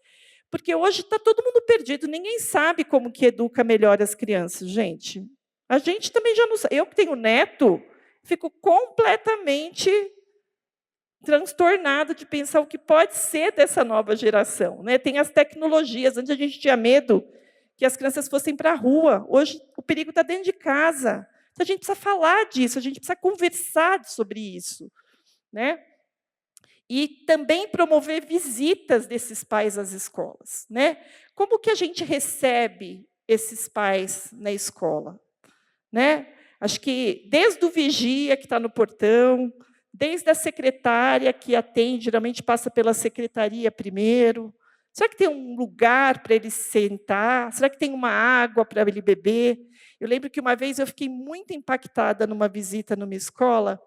porque hoje está todo mundo perdido, ninguém sabe como que educa melhor as crianças, gente. A gente também já não sabe. Eu que tenho neto, fico completamente transtornado de pensar o que pode ser dessa nova geração. Né? Tem as tecnologias, antes a gente tinha medo que as crianças fossem para a rua, hoje o perigo está dentro de casa. Então, a gente precisa falar disso, a gente precisa conversar sobre isso. Né? E também promover visitas desses pais às escolas. Né? Como que a gente recebe esses pais na escola? Né? Acho que desde o vigia que está no portão, desde a secretária que atende, geralmente passa pela secretaria primeiro. Será que tem um lugar para ele sentar? Será que tem uma água para ele beber? Eu lembro que uma vez eu fiquei muito impactada numa visita numa escola,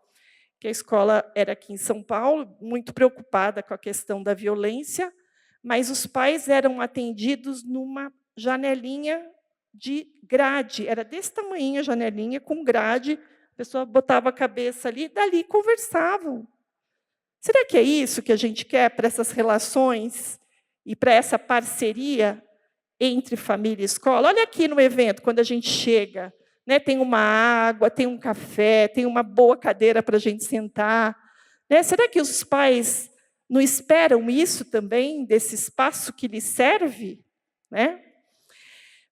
que a escola era aqui em São Paulo, muito preocupada com a questão da violência, mas os pais eram atendidos numa janelinha de grade. Era desse tamanho a janelinha, com grade, a pessoa botava a cabeça ali, dali conversavam. Será que é isso que a gente quer para essas relações e para essa parceria entre família e escola? Olha aqui no evento, quando a gente chega, né, tem uma água, tem um café, tem uma boa cadeira para a gente sentar. Né? Será que os pais não esperam isso também, desse espaço que lhes serve? Né?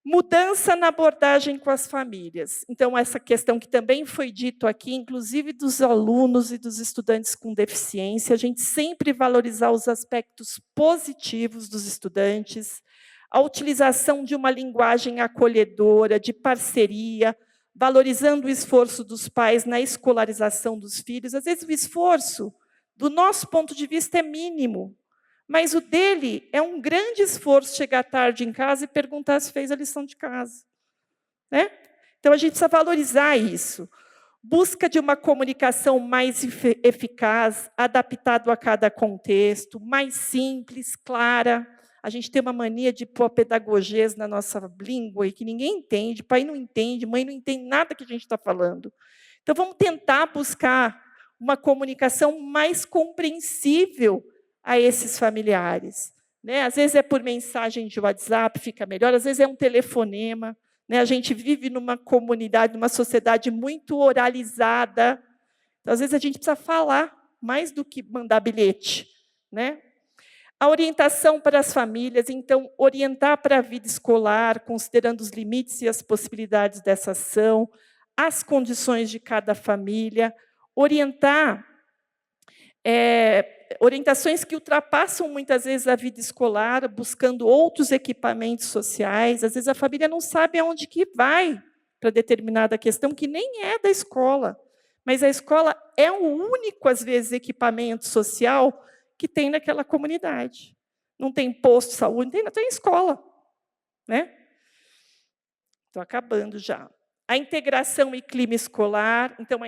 Mudança na abordagem com as famílias. Então, essa questão que também foi dito aqui, inclusive dos alunos e dos estudantes com deficiência, a gente sempre valorizar os aspectos positivos dos estudantes, a utilização de uma linguagem acolhedora, de parceria, valorizando o esforço dos pais na escolarização dos filhos. Às vezes, o esforço, do nosso ponto de vista, é mínimo, mas o dele é um grande esforço chegar tarde em casa e perguntar se fez a lição de casa. Né? Então, a gente precisa valorizar isso. Busca de uma comunicação mais eficaz, adaptado a cada contexto, mais simples, clara. A gente tem uma mania de pôr pedagogias na nossa língua e que ninguém entende, pai não entende, mãe não entende nada que a gente está falando. Então, vamos tentar buscar uma comunicação mais compreensível a esses familiares. Né? Às vezes é por mensagem de WhatsApp, fica melhor, às vezes é um telefonema. Né? A gente vive numa comunidade, numa sociedade muito oralizada. Então, às vezes, a gente precisa falar mais do que mandar bilhete. Né? A orientação para as famílias, então, orientar para a vida escolar, considerando os limites e as possibilidades dessa ação, as condições de cada família, orientar orientações que ultrapassam, muitas vezes, a vida escolar, buscando outros equipamentos sociais. Às vezes, a família não sabe aonde que vai para determinada questão, que nem é da escola. Mas a escola é o único, às vezes, equipamento social que tem naquela comunidade. Não tem posto de saúde, não tem escola. Né? Estou acabando já. A integração e clima escolar. Então,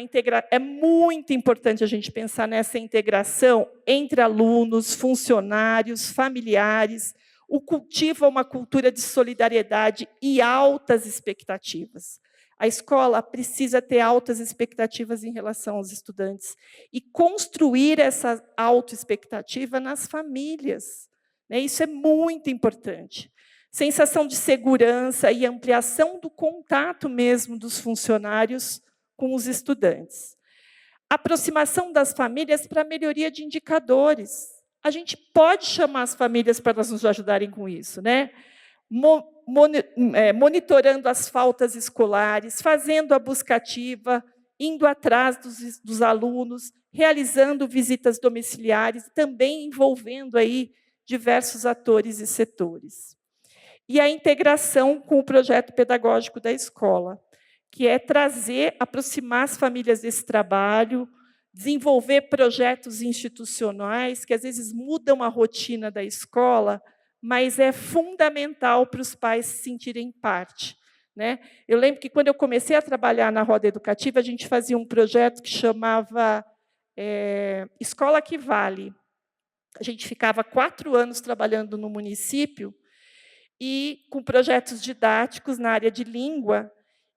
é muito importante a gente pensar nessa integração entre alunos, funcionários, familiares, o cultivo a uma cultura de solidariedade e altas expectativas. A escola precisa ter altas expectativas em relação aos estudantes e construir essa autoexpectativa nas famílias. Né? Isso é muito importante. Sensação de segurança e ampliação do contato mesmo dos funcionários com os estudantes. Aproximação das famílias para a melhoria de indicadores. A gente pode chamar as famílias para elas nos ajudarem com isso, né? Monitorando as faltas escolares, fazendo a busca ativa, indo atrás dos alunos, realizando visitas domiciliares, também envolvendo aí diversos atores e setores. E a integração com o projeto pedagógico da escola, que é aproximar as famílias desse trabalho, desenvolver projetos institucionais, que às vezes mudam a rotina da escola, mas é fundamental para os pais se sentirem parte. Né? Eu lembro que, quando eu comecei a trabalhar na Roda Educativa, a gente fazia um projeto que chamava Escola que Vale. A gente ficava 4 anos trabalhando no município, e com projetos didáticos na área de língua,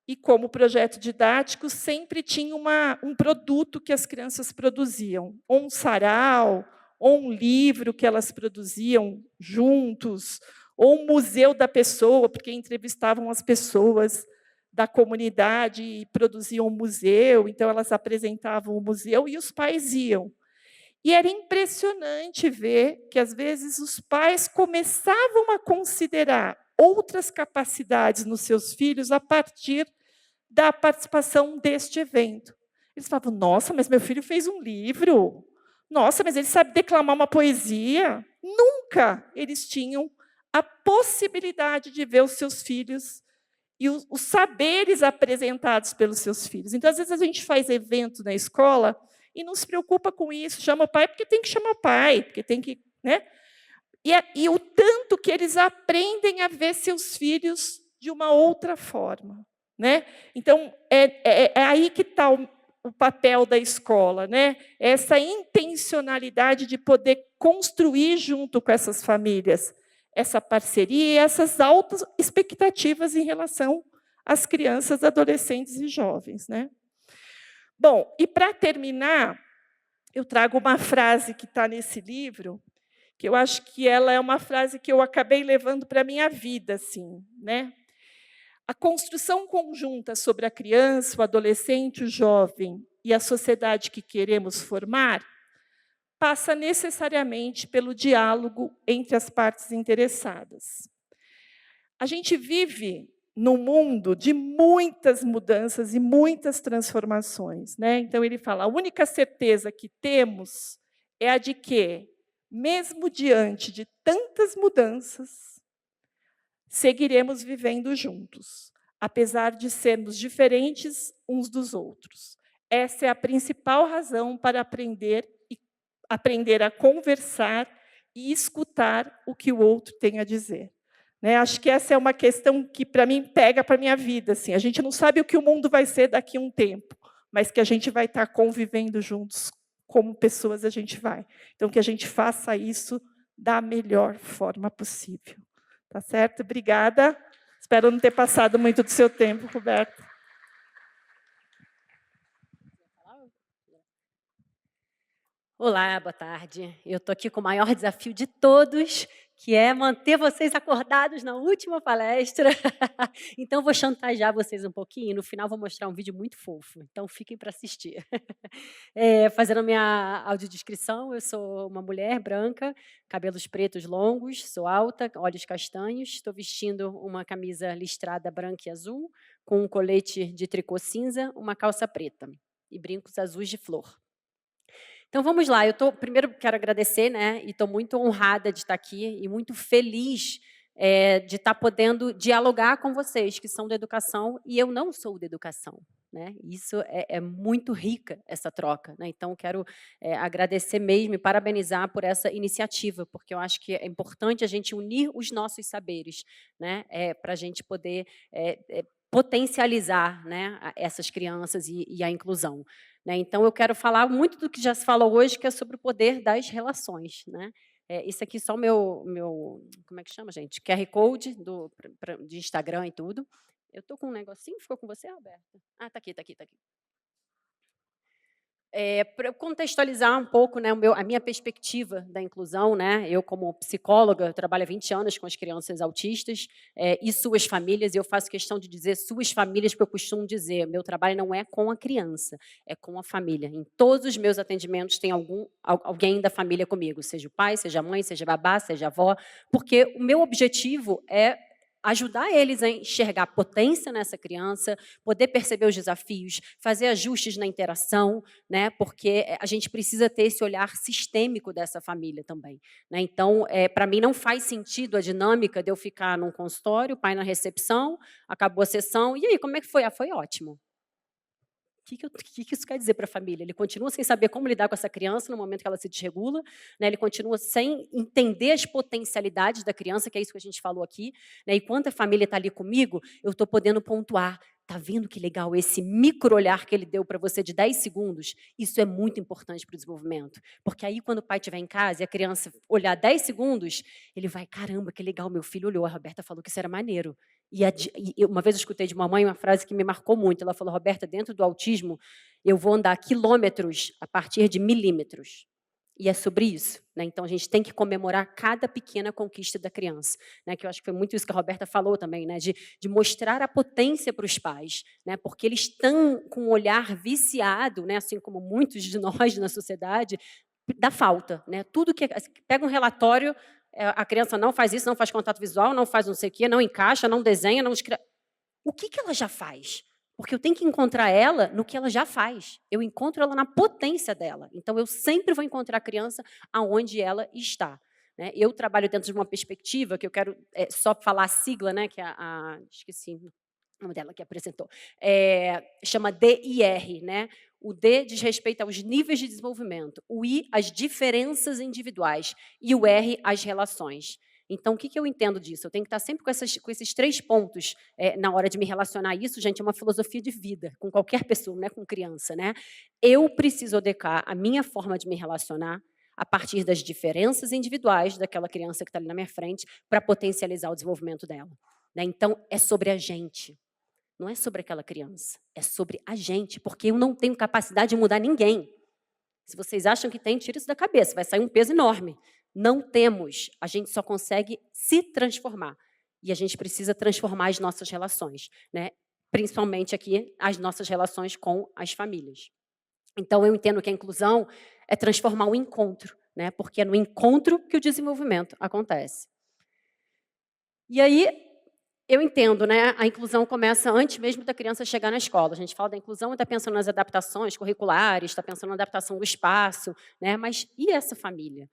e como projeto didático sempre tinha um produto que as crianças produziam, ou um sarau, ou um livro que elas produziam juntos, ou um museu da pessoa, porque entrevistavam as pessoas da comunidade e produziam um museu, então elas apresentavam o museu e os pais iam. E era impressionante ver que, às vezes, os pais começavam a considerar outras capacidades nos seus filhos a partir da participação deste evento. Eles falavam: nossa, mas meu filho fez um livro. Nossa, mas ele sabe declamar uma poesia. Nunca eles tinham a possibilidade de ver os seus filhos e os saberes apresentados pelos seus filhos. Então, às vezes, a gente faz evento na escola e não se preocupa com isso, chama o pai porque tem que chamar o pai, porque tem que. Né? E o tanto que eles aprendem a ver seus filhos de uma outra forma. Né? Então, é aí que está o papel da escola, né? Essa intencionalidade de poder construir junto com essas famílias essa parceria e essas altas expectativas em relação às crianças, adolescentes e jovens. Né? Bom, e para terminar, eu trago uma frase que está nesse livro, que eu acho que ela é uma frase que eu acabei levando para a minha vida. Assim, né? A construção conjunta sobre a criança, o adolescente, o jovem e a sociedade que queremos formar passa necessariamente pelo diálogo entre as partes interessadas. A gente vive num mundo de muitas mudanças e muitas transformações. Né? Então, ele fala: a única certeza que temos é a de que, mesmo diante de tantas mudanças, seguiremos vivendo juntos, apesar de sermos diferentes uns dos outros. Essa é a principal razão para aprender a conversar e escutar o que o outro tem a dizer. Né? Acho que essa é uma questão que, para mim, pega para a minha vida. Assim. A gente não sabe o que o mundo vai ser daqui a um tempo, mas que a gente vai estar convivendo juntos, como pessoas a gente vai. Então, que a gente faça isso da melhor forma possível. Tá certo? Obrigada. Espero não ter passado muito do seu tempo, Roberto. Olá, boa tarde. Eu estou aqui com o maior desafio de todos, que é manter vocês acordados na última palestra. Então, vou chantagear vocês um pouquinho. No final, vou mostrar um vídeo muito fofo. Então, fiquem para assistir. Fazendo a minha audiodescrição, eu sou uma mulher branca, cabelos pretos longos, sou alta, olhos castanhos, estou vestindo uma camisa listrada branca e azul, com um colete de tricô cinza, uma calça preta e brincos azuis de flor. Então vamos lá, primeiro quero agradecer, né, e estou muito honrada de estar aqui e muito feliz de estar podendo dialogar com vocês que são da educação e eu não sou da educação, né? Isso é muito rica essa troca, né? Então quero agradecer mesmo e parabenizar por essa iniciativa, porque eu acho que é importante a gente unir os nossos saberes, né, para a gente poder potencializar, né, essas crianças e a inclusão. Né? Então, eu quero falar muito do que já se falou hoje, que é sobre o poder das relações. Né? Isso aqui só o meu, como é que chama, gente? QR Code de Instagram e tudo. Eu estou com um negocinho, ficou com você, Roberta? Ah, está aqui, está aqui, está aqui. Para eu contextualizar um pouco, né, a minha perspectiva da inclusão, né, eu como psicóloga, eu trabalho há 20 anos com as crianças autistas e suas famílias, e eu faço questão de dizer suas famílias, porque eu costumo dizer, meu trabalho não é com a criança, é com a família. Em todos os meus atendimentos tem alguém da família comigo, seja o pai, seja a mãe, seja a babá, seja a avó, porque o meu objetivo é ajudar eles a enxergar potência nessa criança, poder perceber os desafios, fazer ajustes na interação, né, porque a gente precisa ter esse olhar sistêmico dessa família também. Né? Então, para mim, não faz sentido a dinâmica de eu ficar num consultório, o pai na recepção, acabou a sessão, e aí, como é que foi? Ah, foi ótimo. O que isso quer dizer para a família? Ele continua sem saber como lidar com essa criança no momento que ela se desregula, né? Ele continua sem entender as potencialidades da criança, que é isso que a gente falou aqui. Né? E quando a família está ali comigo, eu estou podendo pontuar. Está vendo que legal esse micro-olhar que ele deu para você de 10 segundos? Isso é muito importante para o desenvolvimento. Porque aí, quando o pai estiver em casa e a criança olhar 10 segundos, ele vai, caramba, que legal, meu filho olhou, a Roberta falou que isso era maneiro. E uma vez eu escutei de uma mãe uma frase que me marcou muito. Ela falou, Roberta, dentro do autismo, eu vou andar quilômetros a partir de milímetros. E é sobre isso. Né? Então, a gente tem que comemorar cada pequena conquista da criança. Né? Que eu acho que foi muito isso que a Roberta falou também, né? de mostrar a potência para os pais. Né? Porque eles estão com um olhar viciado, né? Assim como muitos de nós na sociedade, da falta. Né? Tudo que... Pega um relatório, a criança não faz isso, não faz contato visual, não faz não sei o quê, não encaixa, não desenha, não escreve. O que ela já faz? Porque eu tenho que encontrar ela no que ela já faz. Eu encontro ela na potência dela. Então, eu sempre vou encontrar a criança aonde ela está. Né? Eu trabalho dentro de uma perspectiva, que eu quero só falar a sigla, né, que esqueci o nome dela que apresentou, chama DIR. Né? O D diz respeito aos níveis de desenvolvimento, o I, as diferenças individuais, e o R, as relações. Então, o que eu entendo disso? Eu tenho que estar sempre com esses 3 pontos na hora de me relacionar. Isso, gente, é uma filosofia de vida, com qualquer pessoa, não é com criança. Né? Eu preciso adequar a minha forma de me relacionar a partir das diferenças individuais daquela criança que está ali na minha frente para potencializar o desenvolvimento dela. Né? Então, é sobre a gente. Não é sobre aquela criança. É sobre a gente, porque eu não tenho capacidade de mudar ninguém. Se vocês acham que tem, tira isso da cabeça. Vai sair um peso enorme. Não temos, a gente só consegue se transformar. E a gente precisa transformar as nossas relações, né? Principalmente aqui, as nossas relações com as famílias. Então, eu entendo que a inclusão é transformar o encontro, né? Porque é no encontro que o desenvolvimento acontece. E aí, eu entendo, né? A inclusão começa antes mesmo da criança chegar na escola. A gente fala da inclusão e está pensando nas adaptações curriculares, está pensando na adaptação do espaço, né? Mas e essa família?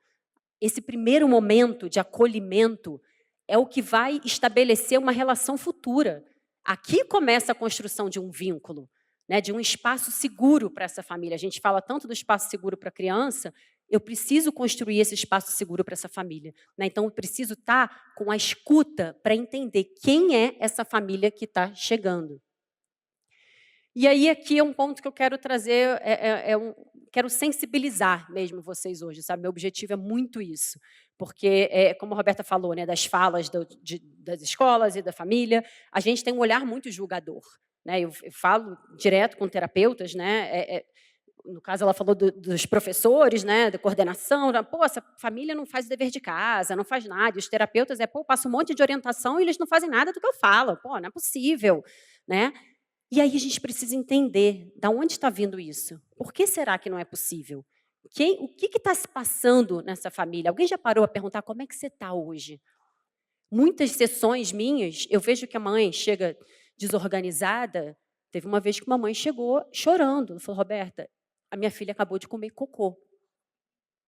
Esse primeiro momento de acolhimento é o que vai estabelecer uma relação futura. Aqui começa a construção de um vínculo, né, de um espaço seguro para essa família. A gente fala tanto do espaço seguro para a criança, eu preciso construir esse espaço seguro para essa família. Né? Então, eu preciso estar com a escuta para entender quem é essa família que está chegando. E aí, aqui é um ponto que eu quero trazer, quero sensibilizar mesmo vocês hoje, sabe? Meu objetivo é muito isso, porque, como a Roberta falou, né, das falas das escolas e da família, a gente tem um olhar muito julgador. Né? Eu falo direto com terapeutas, né? No caso, ela falou dos professores, né, da coordenação, pô, essa família não faz o dever de casa, não faz nada, e os terapeutas, pô, passa um monte de orientação e eles não fazem nada do que eu falo, pô, não é possível, né? E aí a gente precisa entender de onde está vindo isso. Por que será que não é possível? O que está se passando nessa família? Alguém já parou a perguntar como é que você está hoje? Muitas sessões minhas, eu vejo que a mãe chega desorganizada. Teve uma vez que uma mãe chegou chorando. Falou, Roberta, a minha filha acabou de comer cocô.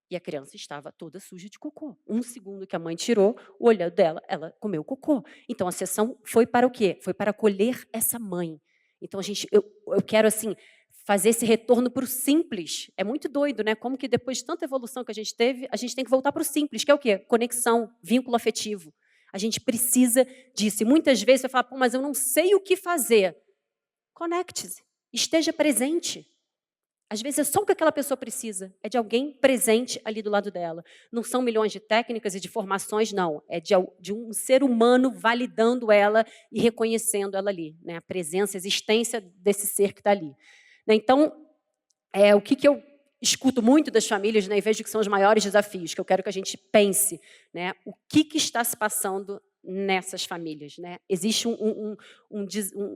E a criança estava toda suja de cocô. Um segundo que a mãe tirou, o olho dela, ela comeu cocô. Então, a sessão foi para o quê? Foi para acolher essa mãe. Então, eu quero, assim, fazer esse retorno para o simples. É muito doido, né? Como que depois de tanta evolução que a gente teve, a gente tem que voltar para o simples, que é o quê? Conexão, vínculo afetivo. A gente precisa disso. E muitas vezes você fala, pô, mas eu não sei o que fazer. Conecte-se. Esteja presente. Às vezes é só o que aquela pessoa precisa, é de alguém presente ali do lado dela. Não são milhões de técnicas e de formações, não. É de um ser humano validando ela e reconhecendo ela ali, né? A presença, a existência desse ser que está ali. Né? Então, o que eu escuto muito das famílias, né, e vejo que são os maiores desafios, que eu quero que a gente pense, né? O que está se passando nessas famílias, né? Existem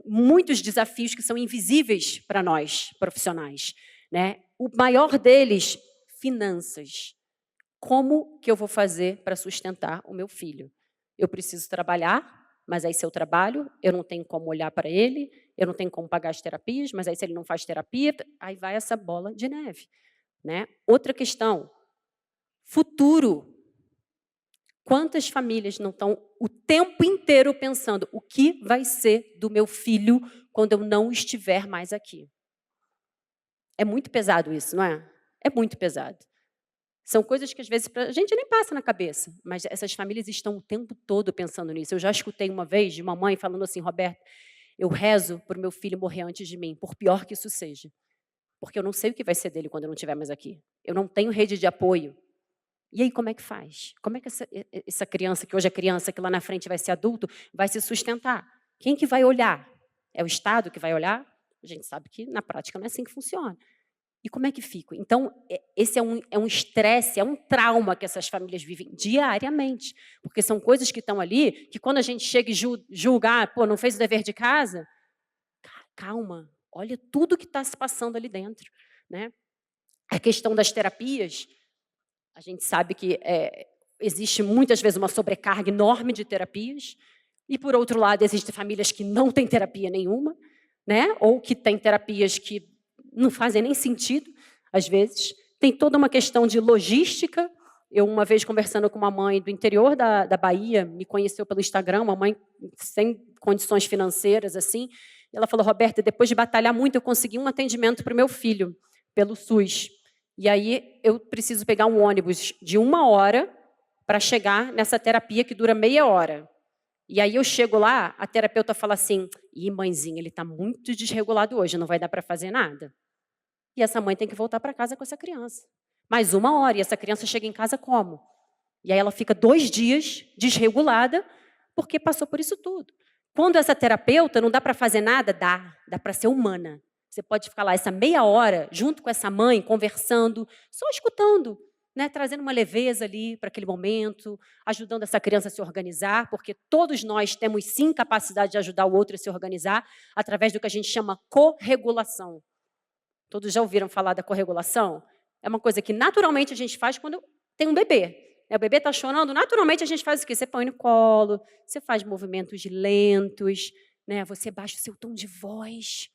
muitos desafios que são invisíveis para nós, profissionais. Né? O maior deles, finanças. Como que eu vou fazer para sustentar o meu filho? Eu preciso trabalhar, mas aí se eu trabalho, eu não tenho como olhar para ele, eu não tenho como pagar as terapias, mas aí se ele não faz terapia, aí vai essa bola de neve. Né? Outra questão, futuro. Quantas famílias não estão o tempo inteiro pensando o que vai ser do meu filho quando eu não estiver mais aqui? É muito pesado isso, não é? É muito pesado. São coisas que, às vezes, a gente nem passa na cabeça, mas essas famílias estão o tempo todo pensando nisso. Eu já escutei uma vez de uma mãe falando assim, Roberto, eu rezo para o meu filho morrer antes de mim, por pior que isso seja. Porque eu não sei o que vai ser dele quando eu não estiver mais aqui. Eu não tenho rede de apoio. E aí, como é que faz? Como é que essa criança, que hoje é criança, que lá na frente vai ser adulto, vai se sustentar? Quem que vai olhar? É o Estado que vai olhar? A gente sabe que, na prática, não é assim que funciona. E como é que fica? Então, esse é um estresse, é um trauma que essas famílias vivem diariamente. Porque são coisas que estão ali, que quando a gente chega e julgar, pô, não fez o dever de casa, calma, olha tudo que está se passando ali dentro. Né? A questão das terapias, a gente sabe que existe muitas vezes uma sobrecarga enorme de terapias, e, por outro lado, existem famílias que não têm terapia nenhuma, né? Ou que têm terapias que não fazem nem sentido, às vezes. Tem toda uma questão de logística. Eu, uma vez, conversando com uma mãe do interior da Bahia, me conheceu pelo Instagram, uma mãe sem condições financeiras, assim. E ela falou, Roberta, depois de batalhar muito, eu consegui um atendimento para o meu filho, pelo SUS. E aí, eu preciso pegar um ônibus de 1 hora para chegar nessa terapia que dura meia hora. E aí eu chego lá, a terapeuta fala assim, mãezinha, ele está muito desregulado hoje, não vai dar para fazer nada. E essa mãe tem que voltar para casa com essa criança. Mais 1 hora, e essa criança chega em casa como? E aí ela fica 2 dias desregulada, porque passou por isso tudo. Quando essa terapeuta não dá para fazer nada, dá para ser humana. Você pode ficar lá essa meia hora, junto com essa mãe, conversando, só escutando. Né, trazendo uma leveza ali para aquele momento, ajudando essa criança a se organizar, porque todos nós temos, sim, capacidade de ajudar o outro a se organizar através do que a gente chama corregulação. Todos já ouviram falar da corregulação? É uma coisa que naturalmente a gente faz quando tem um bebê. O bebê está chorando, naturalmente a gente faz o quê? Você põe no colo, você faz movimentos lentos, né, você baixa o seu tom de voz.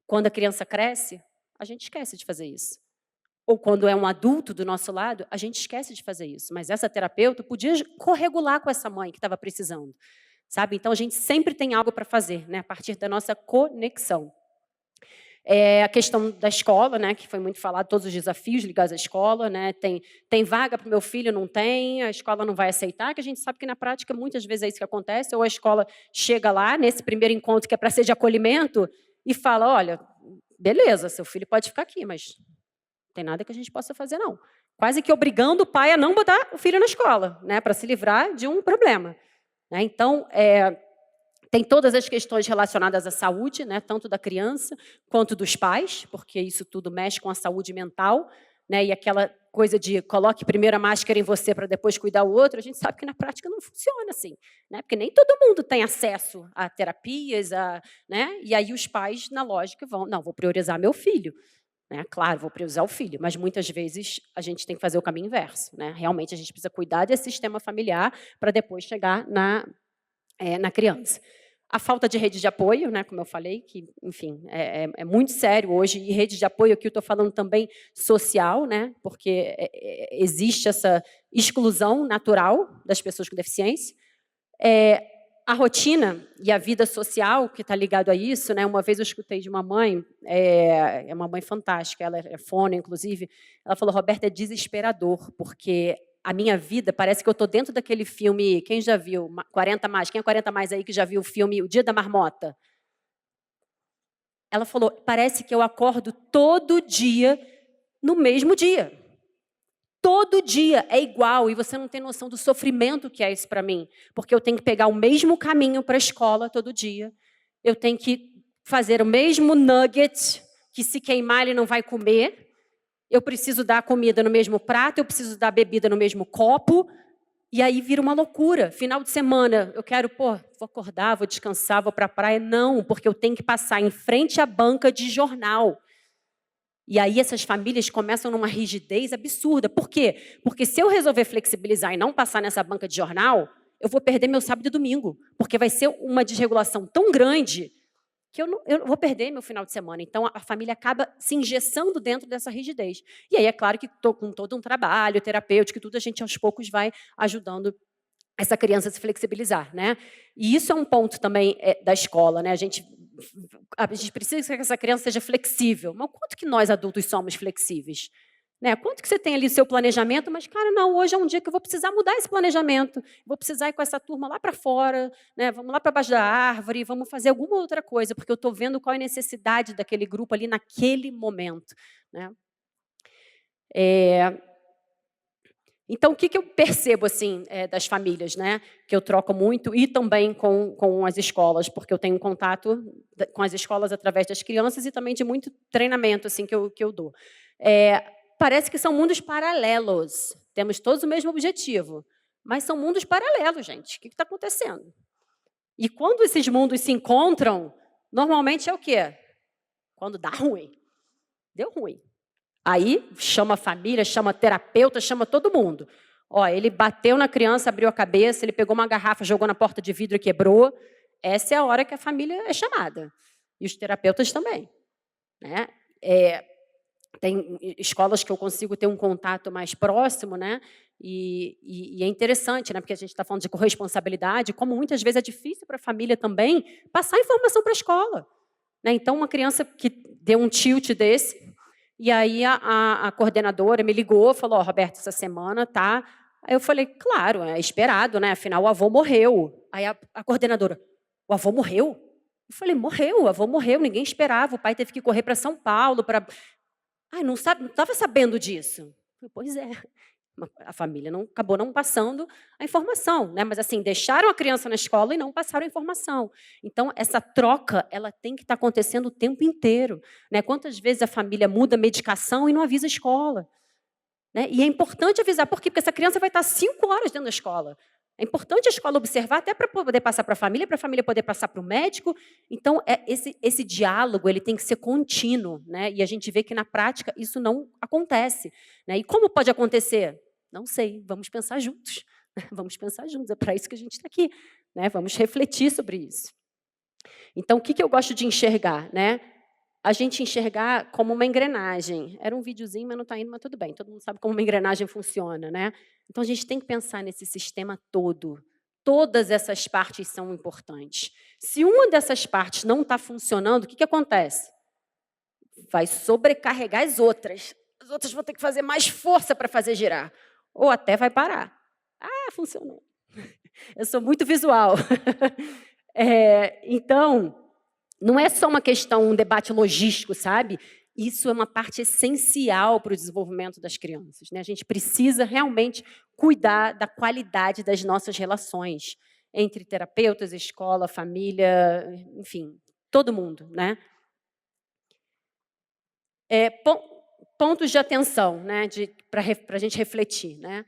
Quando a criança cresce, a gente esquece de fazer isso. Ou quando é um adulto do nosso lado, a gente esquece de fazer isso. Mas essa terapeuta podia corregular com essa mãe que estava precisando. Sabe? Então, a gente sempre tem algo para fazer, né? A partir da nossa conexão. A questão da escola, né? Que foi muito falado, todos os desafios ligados à escola. Né? Tem vaga para o meu filho? Não tem. A escola não vai aceitar, que a gente sabe que, na prática, muitas vezes é isso que acontece. Ou a escola chega lá, nesse primeiro encontro, que é para ser de acolhimento, e fala, olha, beleza, seu filho pode ficar aqui, mas tem nada que a gente possa fazer, não. Quase que obrigando o pai a não botar o filho na escola, né, para se livrar de um problema. Né? Então, tem todas as questões relacionadas à saúde, né, tanto da criança quanto dos pais, porque isso tudo mexe com a saúde mental, né, e aquela coisa de coloque primeiro a máscara em você para depois cuidar o outro, a gente sabe que na prática não funciona assim, né, porque nem todo mundo tem acesso a terapias, né, e aí os pais, na lógica, vou priorizar meu filho. Né? Claro, vou priorizar o filho, mas muitas vezes a gente tem que fazer o caminho inverso. Né? Realmente a gente precisa cuidar desse sistema familiar para depois chegar na criança. A falta de rede de apoio, né, como eu falei, que, enfim, é muito sério hoje, e rede de apoio, aqui eu estou falando também social, né, porque existe essa exclusão natural das pessoas com deficiência. A rotina e a vida social que está ligado a isso, né? Uma vez eu escutei de uma mãe, é uma mãe fantástica, ela é fono, inclusive, ela falou, Roberta, é desesperador, porque a minha vida parece que eu estou dentro daquele filme, quem já viu 40 mais? Quem é 40 mais aí que já viu o filme O Dia da Marmota? Ela falou, parece que eu acordo todo dia no mesmo dia. Todo dia é igual, e você não tem noção do sofrimento que é isso para mim, porque eu tenho que pegar o mesmo caminho para a escola todo dia, eu tenho que fazer o mesmo nugget, que se queimar ele não vai comer, eu preciso dar a comida no mesmo prato, eu preciso dar a bebida no mesmo copo, e aí vira uma loucura. Final de semana, eu quero, vou acordar, vou descansar, vou para a praia. Não, porque eu tenho que passar em frente à banca de jornal. E aí essas famílias começam numa rigidez absurda. Por quê? Porque se eu resolver flexibilizar e não passar nessa banca de jornal, eu vou perder meu sábado e domingo, porque vai ser uma desregulação tão grande que eu vou perder meu final de semana. Então, a família acaba se engessando dentro dessa rigidez. E aí, é claro que com todo um trabalho terapêutico e tudo, a gente, aos poucos, vai ajudando essa criança a se flexibilizar, né? E isso é um ponto também da escola, né? A gente precisa que essa criança seja flexível. Mas quanto que nós, adultos, somos flexíveis? Né? Quanto que você tem ali o seu planejamento, mas, cara, não, hoje é um dia que eu vou precisar mudar esse planejamento, vou precisar ir com essa turma lá para fora, né? Vamos lá para baixo da árvore, vamos fazer alguma outra coisa, porque eu estou vendo qual é a necessidade daquele grupo ali naquele momento. Né? Então, o que eu percebo assim, das famílias, né? Que eu troco muito, e também com as escolas, porque eu tenho contato com as escolas através das crianças e também de muito treinamento assim, que eu dou. Parece que são mundos paralelos. Temos todos o mesmo objetivo, mas são mundos paralelos, gente. O que está acontecendo? E quando esses mundos se encontram, normalmente é o quê? Quando dá ruim. Deu ruim. Aí chama a família, chama terapeuta, chama todo mundo. Ele bateu na criança, abriu a cabeça, ele pegou uma garrafa, jogou na porta de vidro e quebrou. Essa é a hora que a família é chamada. E os terapeutas também. Né? Tem escolas que eu consigo ter um contato mais próximo, né? E é interessante, né? Porque a gente está falando de corresponsabilidade, como muitas vezes é difícil para a família também passar informação para a escola. Né? Então, uma criança que deu um tilt desse, e aí a coordenadora me ligou, falou, Roberto, essa semana tá... Aí eu falei, claro, é esperado, né? Afinal, o avô morreu. Aí a coordenadora, o avô morreu? Eu falei, morreu, o avô morreu, ninguém esperava, o pai teve que correr para São Paulo para... não estava sabendo disso. Falei, pois é. A família acabou não passando a informação, né? Mas assim, deixaram a criança na escola e não passaram a informação. Então, essa troca ela tem que estar acontecendo o tempo inteiro. Né? Quantas vezes a família muda a medicação e não avisa a escola? Né? E é importante avisar, por quê? Porque essa criança vai estar 5 horas dentro da escola. É importante a escola observar, até para poder passar para a família poder passar para o médico. Então, esse diálogo ele tem que ser contínuo. Né? E a gente vê que, na prática, isso não acontece. Né? E como pode acontecer? Não sei, vamos pensar juntos. Vamos pensar juntos, é para isso que a gente está aqui. Né? Vamos refletir sobre isso. Então, o que eu gosto de enxergar? Né? A gente enxergar como uma engrenagem. Era um videozinho, mas não está indo, mas tudo bem. Todo mundo sabe como uma engrenagem funciona. Né? Então, a gente tem que pensar nesse sistema todo. Todas essas partes são importantes. Se uma dessas partes não está funcionando, o que acontece? Vai sobrecarregar as outras. As outras vão ter que fazer mais força para fazer girar. Ou até vai parar. Funcionou. Eu sou muito visual. Então, não é só uma questão, um debate logístico, sabe? Isso é uma parte essencial para o desenvolvimento das crianças. Né? A gente precisa realmente cuidar da qualidade das nossas relações entre terapeutas, escola, família, enfim, todo mundo. Né? Pontos de atenção, né, para a gente refletir. Né?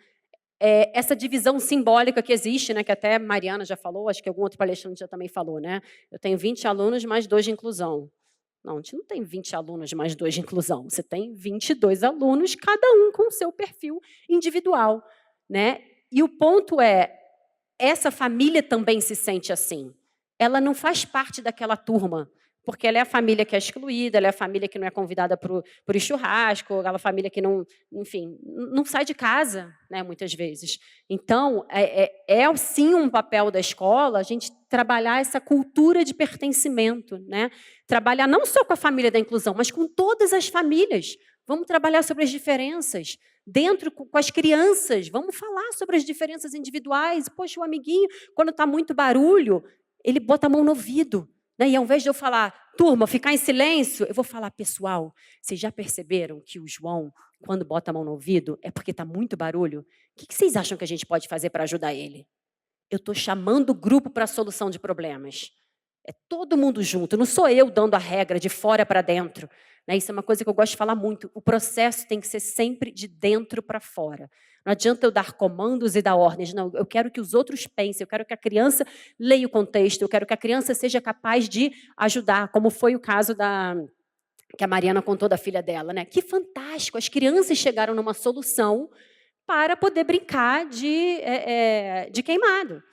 Essa divisão simbólica que existe, né, que até Mariana já falou, acho que algum outro palestrante já também falou. Né? Eu tenho 20 alunos mais 2 de inclusão. Não, a gente não tem 20 alunos mais 2 de inclusão. Você tem 22 alunos, cada um com o seu perfil individual. Né? E o ponto essa família também se sente assim. ela não faz parte daquela turma, porque ela é a família que é excluída, ela é a família que não é convidada para o churrasco, aquela família que não, enfim, não sai de casa, né, muitas vezes. Então, sim um papel da escola a gente trabalhar essa cultura de pertencimento, né? Trabalhar não só com a família da inclusão, mas com todas as famílias. Vamos trabalhar sobre as diferenças. Dentro, com as crianças, vamos falar sobre as diferenças individuais. Poxa, o amiguinho, quando está muito barulho, ele bota a mão no ouvido. E ao invés de eu falar, turma, ficar em silêncio, eu vou falar, pessoal, vocês já perceberam que o João, quando bota a mão no ouvido, é porque está muito barulho? O que vocês acham que a gente pode fazer para ajudar ele? Eu estou chamando o grupo para a solução de problemas. É todo mundo junto, não sou eu dando a regra de fora para dentro. Isso é uma coisa que eu gosto de falar muito. O processo tem que ser sempre de dentro para fora. Não adianta eu dar comandos e dar ordens. Não, eu quero que os outros pensem, eu quero que a criança leia o contexto, eu quero que a criança seja capaz de ajudar, como foi o caso que a Mariana contou da filha dela. Que fantástico, as crianças chegaram numa solução para poder brincar de queimado.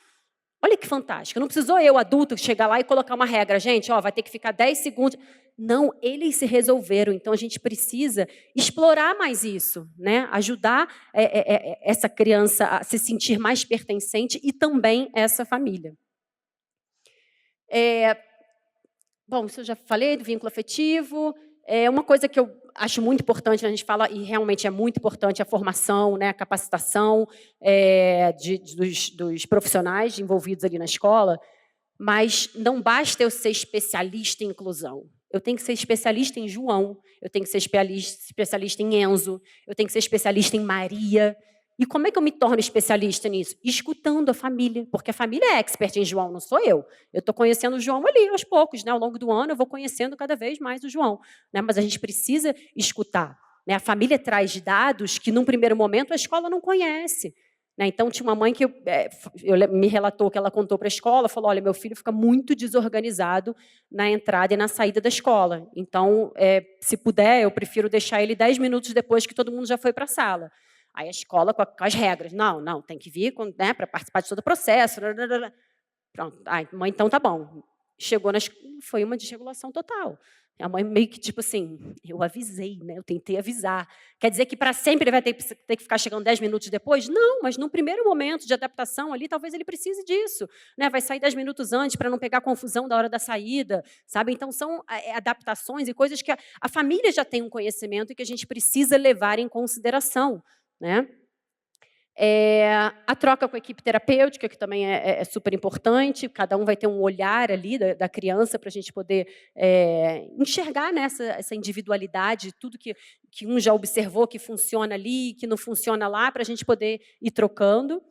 Olha que fantástico, não precisou eu, adulto, chegar lá e colocar uma regra. Gente, vai ter que ficar 10 segundos. Não, eles se resolveram. Então, a gente precisa explorar mais isso, né? Ajudar essa criança a se sentir mais pertencente e também essa família. Bom, isso eu já falei do vínculo afetivo. Uma coisa que eu acho muito importante, a gente fala, e realmente é muito importante, a formação, né, a capacitação dos profissionais envolvidos ali na escola, mas não basta eu ser especialista em inclusão. Eu tenho que ser especialista em João, eu tenho que ser especialista em Enzo, eu tenho que ser especialista em Maria. E como é que eu me torno especialista nisso? Escutando a família, porque a família é expert em João, não sou eu. Eu estou conhecendo o João ali, aos poucos, né? Ao longo do ano eu vou conhecendo cada vez mais o João. Né? Mas a gente precisa escutar. Né? A família traz dados que, num primeiro momento, a escola não conhece. Né? Então, tinha uma mãe que me relatou que ela contou para a escola, falou, olha, meu filho fica muito desorganizado na entrada e na saída da escola. Então, se puder, eu prefiro deixar ele 10 minutos depois que todo mundo já foi para a sala. Aí a escola com as regras. Não, tem que vir, né, para participar de todo o processo. Pronto. Mãe, então tá bom. Chegou foi uma desregulação total. A mãe meio que tipo assim, eu avisei, né? Eu tentei avisar. Quer dizer que para sempre ele vai ter que ficar chegando 10 minutos depois? Não, mas no primeiro momento de adaptação ali, talvez ele precise disso. Né? Vai sair 10 minutos antes para não pegar confusão da hora da saída. Sabe? Então, são adaptações e coisas que a família já tem um conhecimento e que a gente precisa levar em consideração. Né? A troca com a equipe terapêutica, que também é super importante, cada um vai ter um olhar ali da criança para a gente poder enxergar essa individualidade, tudo que um já observou que funciona ali, que não funciona lá, para a gente poder ir trocando.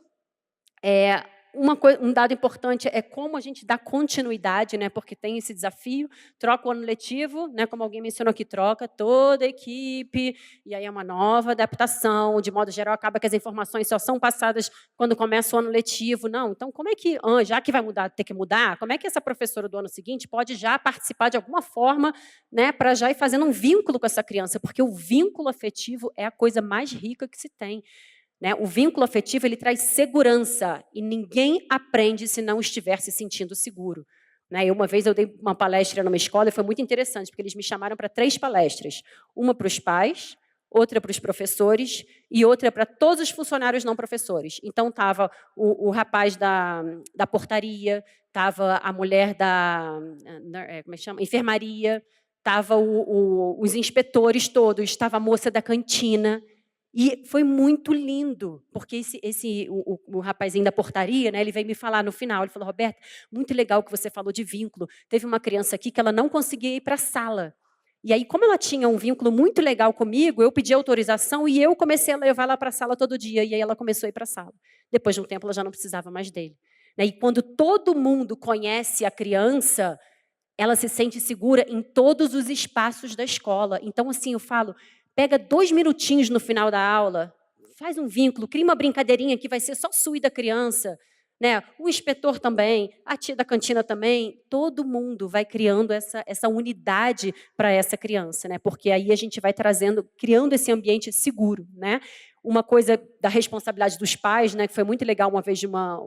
Um dado importante é como a gente dá continuidade, né, porque tem esse desafio, troca o ano letivo, né, como alguém mencionou aqui, troca toda a equipe, e aí é uma nova adaptação, de modo geral, acaba que as informações só são passadas quando começa o ano letivo. Não, então como é que, já que vai mudar, ter que mudar, como é que essa professora do ano seguinte pode já participar de alguma forma, né, para já ir fazendo um vínculo com essa criança, porque o vínculo afetivo é a coisa mais rica que se tem. Né? O vínculo afetivo ele traz segurança e ninguém aprende se não estiver se sentindo seguro. Né? Uma vez eu dei uma palestra numa escola e foi muito interessante, porque eles me chamaram para 3 palestras. Uma para os pais, outra para os professores e outra para todos os funcionários não professores. Então, estava o rapaz da portaria, estava a mulher como é que chama? Enfermaria, estava os inspetores todos, estava a moça da cantina. E foi muito lindo, porque o rapazinho da portaria, né, ele veio me falar no final, ele falou, Roberta, muito legal que você falou de vínculo. Teve uma criança aqui que ela não conseguia ir para a sala. E aí, como ela tinha um vínculo muito legal comigo, eu pedi autorização e eu comecei a levar ela para a sala todo dia. E aí ela começou a ir para a sala. Depois de um tempo, ela já não precisava mais dele. E quando todo mundo conhece a criança, ela se sente segura em todos os espaços da escola. Então, assim, eu falo, pega 2 minutinhos no final da aula, faz um vínculo, cria uma brincadeirinha que vai ser só sua e da criança. Né? O inspetor também, a tia da cantina também, todo mundo vai criando essa unidade para essa criança, né? Porque aí a gente vai criando esse ambiente seguro. Né? Uma coisa da responsabilidade dos pais, né, que foi muito legal, uma vez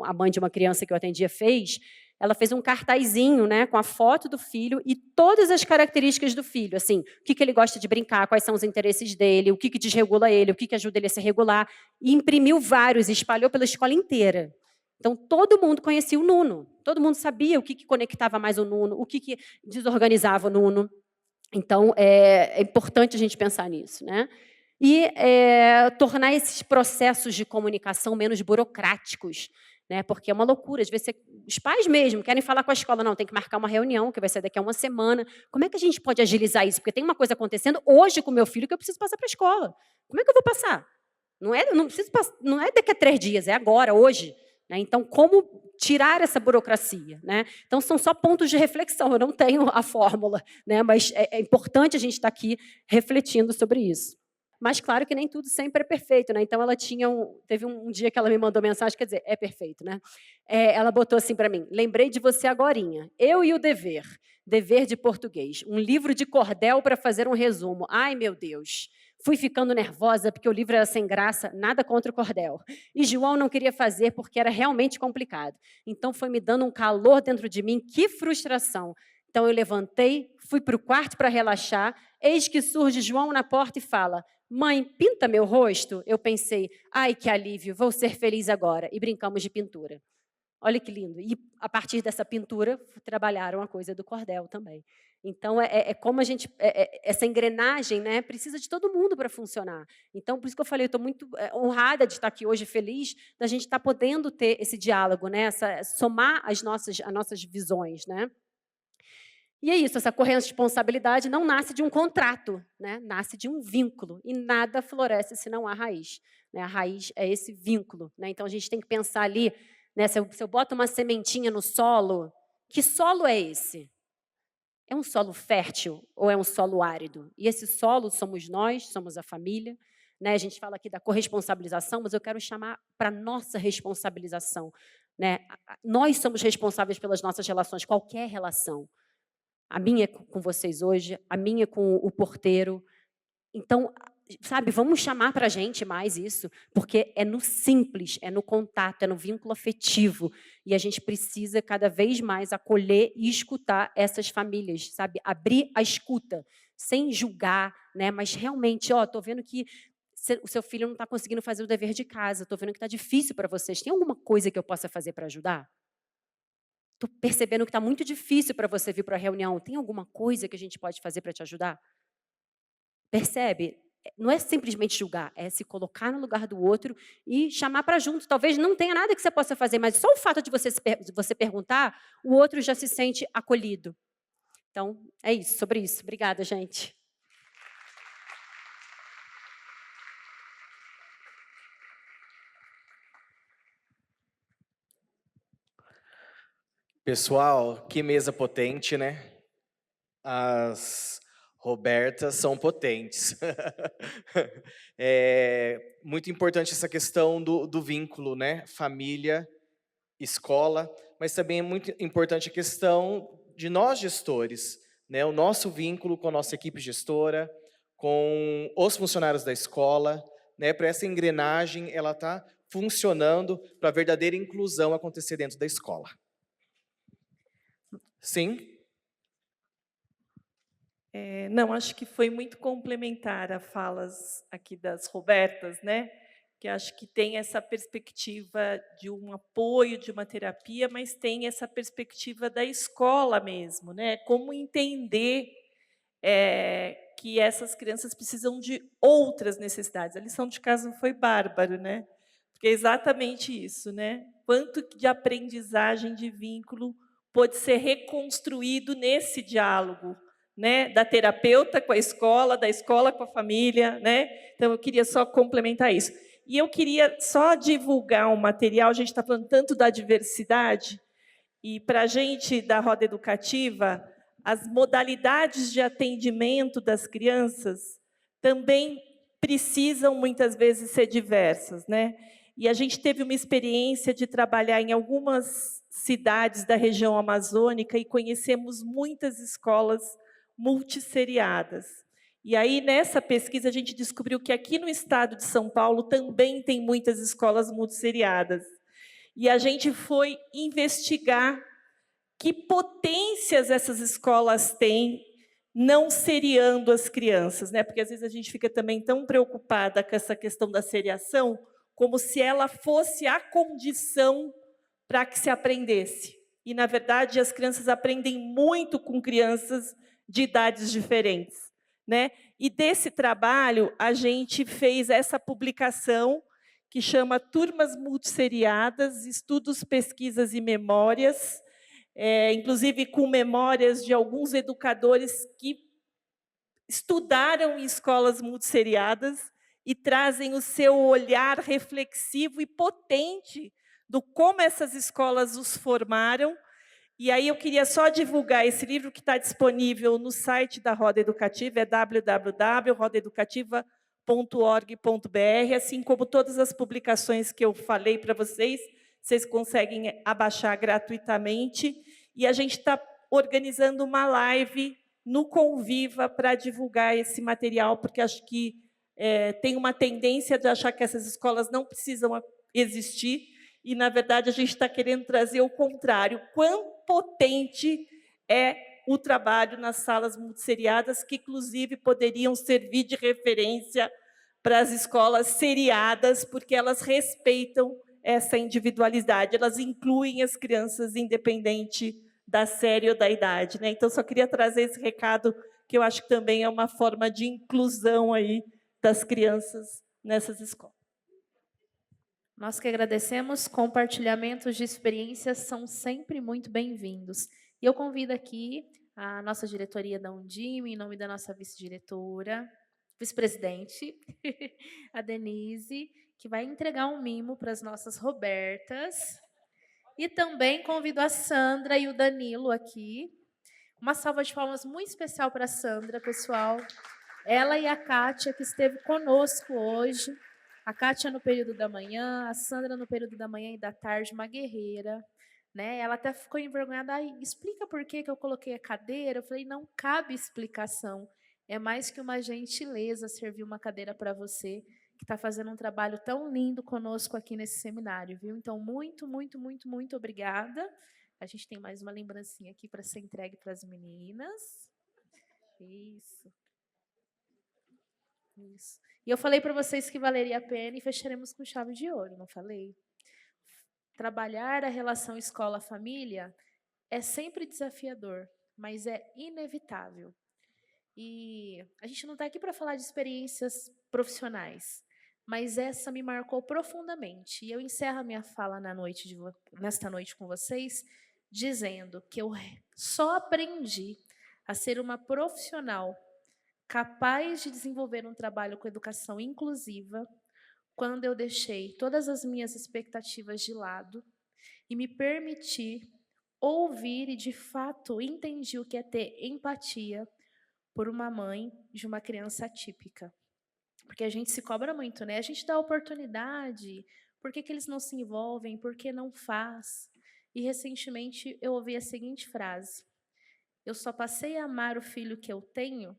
a mãe de uma criança que eu atendia fez, ela fez um cartazinho, né, com a foto do filho e todas as características do filho, assim, o que ele gosta de brincar, quais são os interesses dele, o que desregula ele, o que ajuda ele a se regular, e imprimiu vários e espalhou pela escola inteira. Então, todo mundo conhecia o Nuno, todo mundo sabia o que conectava mais o Nuno, o que desorganizava o Nuno. Então, é importante a gente pensar nisso, né? E tornar esses processos de comunicação menos burocráticos, né? Porque é uma loucura. Às vezes, os pais mesmo querem falar com a escola. Não, tem que marcar uma reunião, que vai ser daqui a uma semana. Como é que a gente pode agilizar isso? Porque tem uma coisa acontecendo hoje com o meu filho que eu preciso passar para a escola. Como é que eu vou passar? Não é daqui a 3 dias, é agora, hoje. Né? Então, como tirar essa burocracia? Né? Então, são só pontos de reflexão, eu não tenho a fórmula, né? Mas é importante a gente estar aqui refletindo sobre isso. Mas, claro que nem tudo sempre é perfeito. Né? Então, ela teve um dia que ela me mandou mensagem, quer dizer, é perfeito. Né? Ela botou assim para mim, lembrei de você agorinha, eu e o dever de português, um livro de cordel para fazer um resumo. Ai, meu Deus! Fui ficando nervosa porque o livro era sem graça, nada contra o cordel. E João não queria fazer porque era realmente complicado. Então, foi me dando um calor dentro de mim, que frustração. Então, eu levantei, fui para o quarto para relaxar, eis que surge João na porta e fala, mãe, pinta meu rosto? Eu pensei, ai, que alívio, vou ser feliz agora. E brincamos de pintura. Olha que lindo. E, a partir dessa pintura, trabalharam a coisa do cordel também. Então, como a gente... essa engrenagem, né, precisa de todo mundo para funcionar. Então, por isso que eu falei, eu estou muito honrada de estar aqui hoje, feliz da gente estar podendo ter esse diálogo, né, somar as nossas visões. Né? E é isso, essa corresponsabilidade não nasce de um contrato, né, nasce de um vínculo. E nada floresce se não há raiz. Né? A raiz é esse vínculo. Né? Então, a gente tem que pensar ali, né, se eu boto uma sementinha no solo, que solo é esse? É um solo fértil ou é um solo árido? E esse solo somos nós, somos a família. Né? A gente fala aqui da corresponsabilização, mas eu quero chamar para a nossa responsabilização. Né? Nós somos responsáveis pelas nossas relações, qualquer relação. A minha com vocês hoje, a minha com o porteiro. Então, sabe, vamos chamar para a gente mais isso, porque é no simples, é no contato, é no vínculo afetivo. E a gente precisa cada vez mais acolher e escutar essas famílias, sabe? Abrir a escuta, sem julgar, né? Mas realmente, estou vendo que o seu filho não está conseguindo fazer o dever de casa, estou vendo que está difícil para vocês. Tem alguma coisa que eu possa fazer para ajudar? Estou percebendo que está muito difícil para você vir para a reunião. Tem alguma coisa que a gente pode fazer para te ajudar? Percebe? Não é simplesmente julgar, é se colocar no lugar do outro e chamar para junto. Talvez não tenha nada que você possa fazer, mas só o fato de você perguntar, o outro já se sente acolhido. Então, é isso, sobre isso. Obrigada, gente. Pessoal, que mesa potente, né? As Robertas são potentes. É muito importante essa questão do vínculo, né? Família, escola, mas também é muito importante a questão de nós gestores, né? O nosso vínculo com a nossa equipe gestora, com os funcionários da escola, né? Para essa engrenagem ela tá funcionando para a verdadeira inclusão acontecer dentro da escola. Sim? Não, acho que foi muito complementar a falas aqui das Robertas, né? Que acho que tem essa perspectiva de um apoio, de uma terapia, mas tem essa perspectiva da escola mesmo, né? Como entender que essas crianças precisam de outras necessidades. A lição de casa foi bárbaro, né? Porque é exatamente isso, né? Quanto de aprendizagem de vínculo pode ser reconstruído nesse diálogo, né, da terapeuta com a escola, da escola com a família, né? Então, eu queria só complementar isso. E eu queria só divulgar um material, a gente está falando tanto da diversidade, e para a gente, da roda educativa, as modalidades de atendimento das crianças também precisam, muitas vezes, ser diversas, né? E a gente teve uma experiência de trabalhar em algumas cidades da região amazônica e conhecemos muitas escolas multisseriadas. E aí, nessa pesquisa, a gente descobriu que aqui no estado de São Paulo também tem muitas escolas multisseriadas. E a gente foi investigar que potências essas escolas têm não seriando as crianças, né? Porque às vezes a gente fica também tão preocupada com essa questão da seriação, como se ela fosse a condição para que se aprendesse. E, na verdade, as crianças aprendem muito com crianças de idades diferentes, né? E desse trabalho, a gente fez essa publicação que chama Turmas Multisseriadas, Estudos, Pesquisas e Memórias, inclusive com memórias de alguns educadores que estudaram em escolas multisseriadas e trazem o seu olhar reflexivo e potente do como essas escolas os formaram. E aí eu queria só divulgar esse livro que está disponível no site da Roda Educativa, é www.rodaeducativa.org.br, assim como todas as publicações que eu falei para vocês, vocês conseguem abaixar gratuitamente. E a gente está organizando uma live no Conviva para divulgar esse material, porque acho que tem uma tendência de achar que essas escolas não precisam existir, e, na verdade, a gente está querendo trazer o contrário. Quão potente é o trabalho nas salas multisseriadas, que, inclusive, poderiam servir de referência para as escolas seriadas, porque elas respeitam essa individualidade, elas incluem as crianças independente da série ou da idade, né? Então, só queria trazer esse recado, que eu acho que também é uma forma de inclusão aí das crianças nessas escolas. Nós que agradecemos, compartilhamentos de experiências são sempre muito bem-vindos. E eu convido aqui a nossa diretoria da Undime, em nome da nossa vice-diretora, vice-presidente, a Denise, que vai entregar um mimo para as nossas Robertas. E também convido a Sandra e o Danilo aqui. Uma salva de palmas muito especial para a Sandra, pessoal. Ela e a Kátia, que esteve conosco hoje. A Kátia no período da manhã, a Sandra no período da manhã e da tarde, uma guerreira. Né? Ela até ficou envergonhada. Explica por que eu coloquei a cadeira. Eu falei, não cabe explicação. É mais que uma gentileza servir uma cadeira para você, que está fazendo um trabalho tão lindo conosco aqui nesse seminário, viu? Então, muito, muito, muito, muito obrigada. A gente tem mais uma lembrancinha aqui para ser entregue para as meninas. Isso. Isso. E eu falei para vocês que valeria a pena e fecharemos com chave de ouro, não falei? Trabalhar a relação escola-família é sempre desafiador, mas é inevitável. E a gente não está aqui para falar de experiências profissionais, mas essa me marcou profundamente. E eu encerro a minha fala nesta noite com vocês, dizendo que eu só aprendi a ser uma profissional capaz de desenvolver um trabalho com educação inclusiva quando eu deixei todas as minhas expectativas de lado e me permiti ouvir e, de fato, entendi o que é ter empatia por uma mãe de uma criança atípica. Porque a gente se cobra muito, né? A gente dá oportunidade, por que eles não se envolvem, por que não faz? E, recentemente, eu ouvi a seguinte frase: eu só passei a amar o filho que eu tenho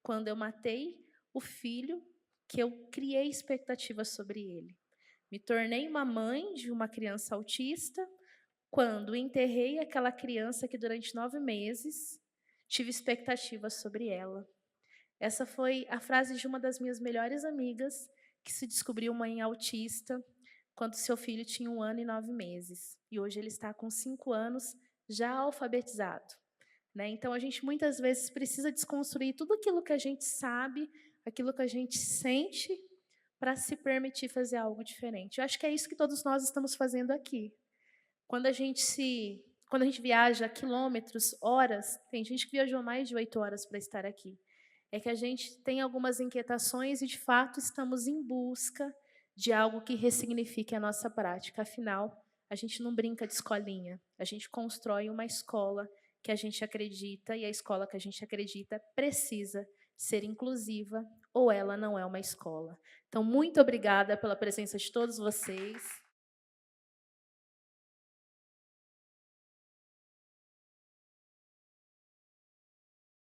quando eu matei o filho que eu criei expectativas sobre ele. Me tornei uma mãe de uma criança autista quando enterrei aquela criança que durante 9 meses tive expectativas sobre ela. Essa foi a frase de uma das minhas melhores amigas, que se descobriu mãe autista quando seu filho tinha 1 ano e 9 meses. E hoje ele está com 5 anos, já alfabetizado. Né? Então, a gente muitas vezes precisa desconstruir tudo aquilo que a gente sabe, aquilo que a gente sente, para se permitir fazer algo diferente. Eu acho que é isso que todos nós estamos fazendo aqui. Quando a gente viaja quilômetros, horas, tem gente que viajou mais de 8 horas para estar aqui. É que a gente tem algumas inquietações e, de fato, estamos em busca de algo que ressignifique a nossa prática. Afinal, a gente não brinca de escolinha, a gente constrói uma escola que a gente acredita, e a escola que a gente acredita precisa ser inclusiva, ou ela não é uma escola. Então, muito obrigada pela presença de todos vocês.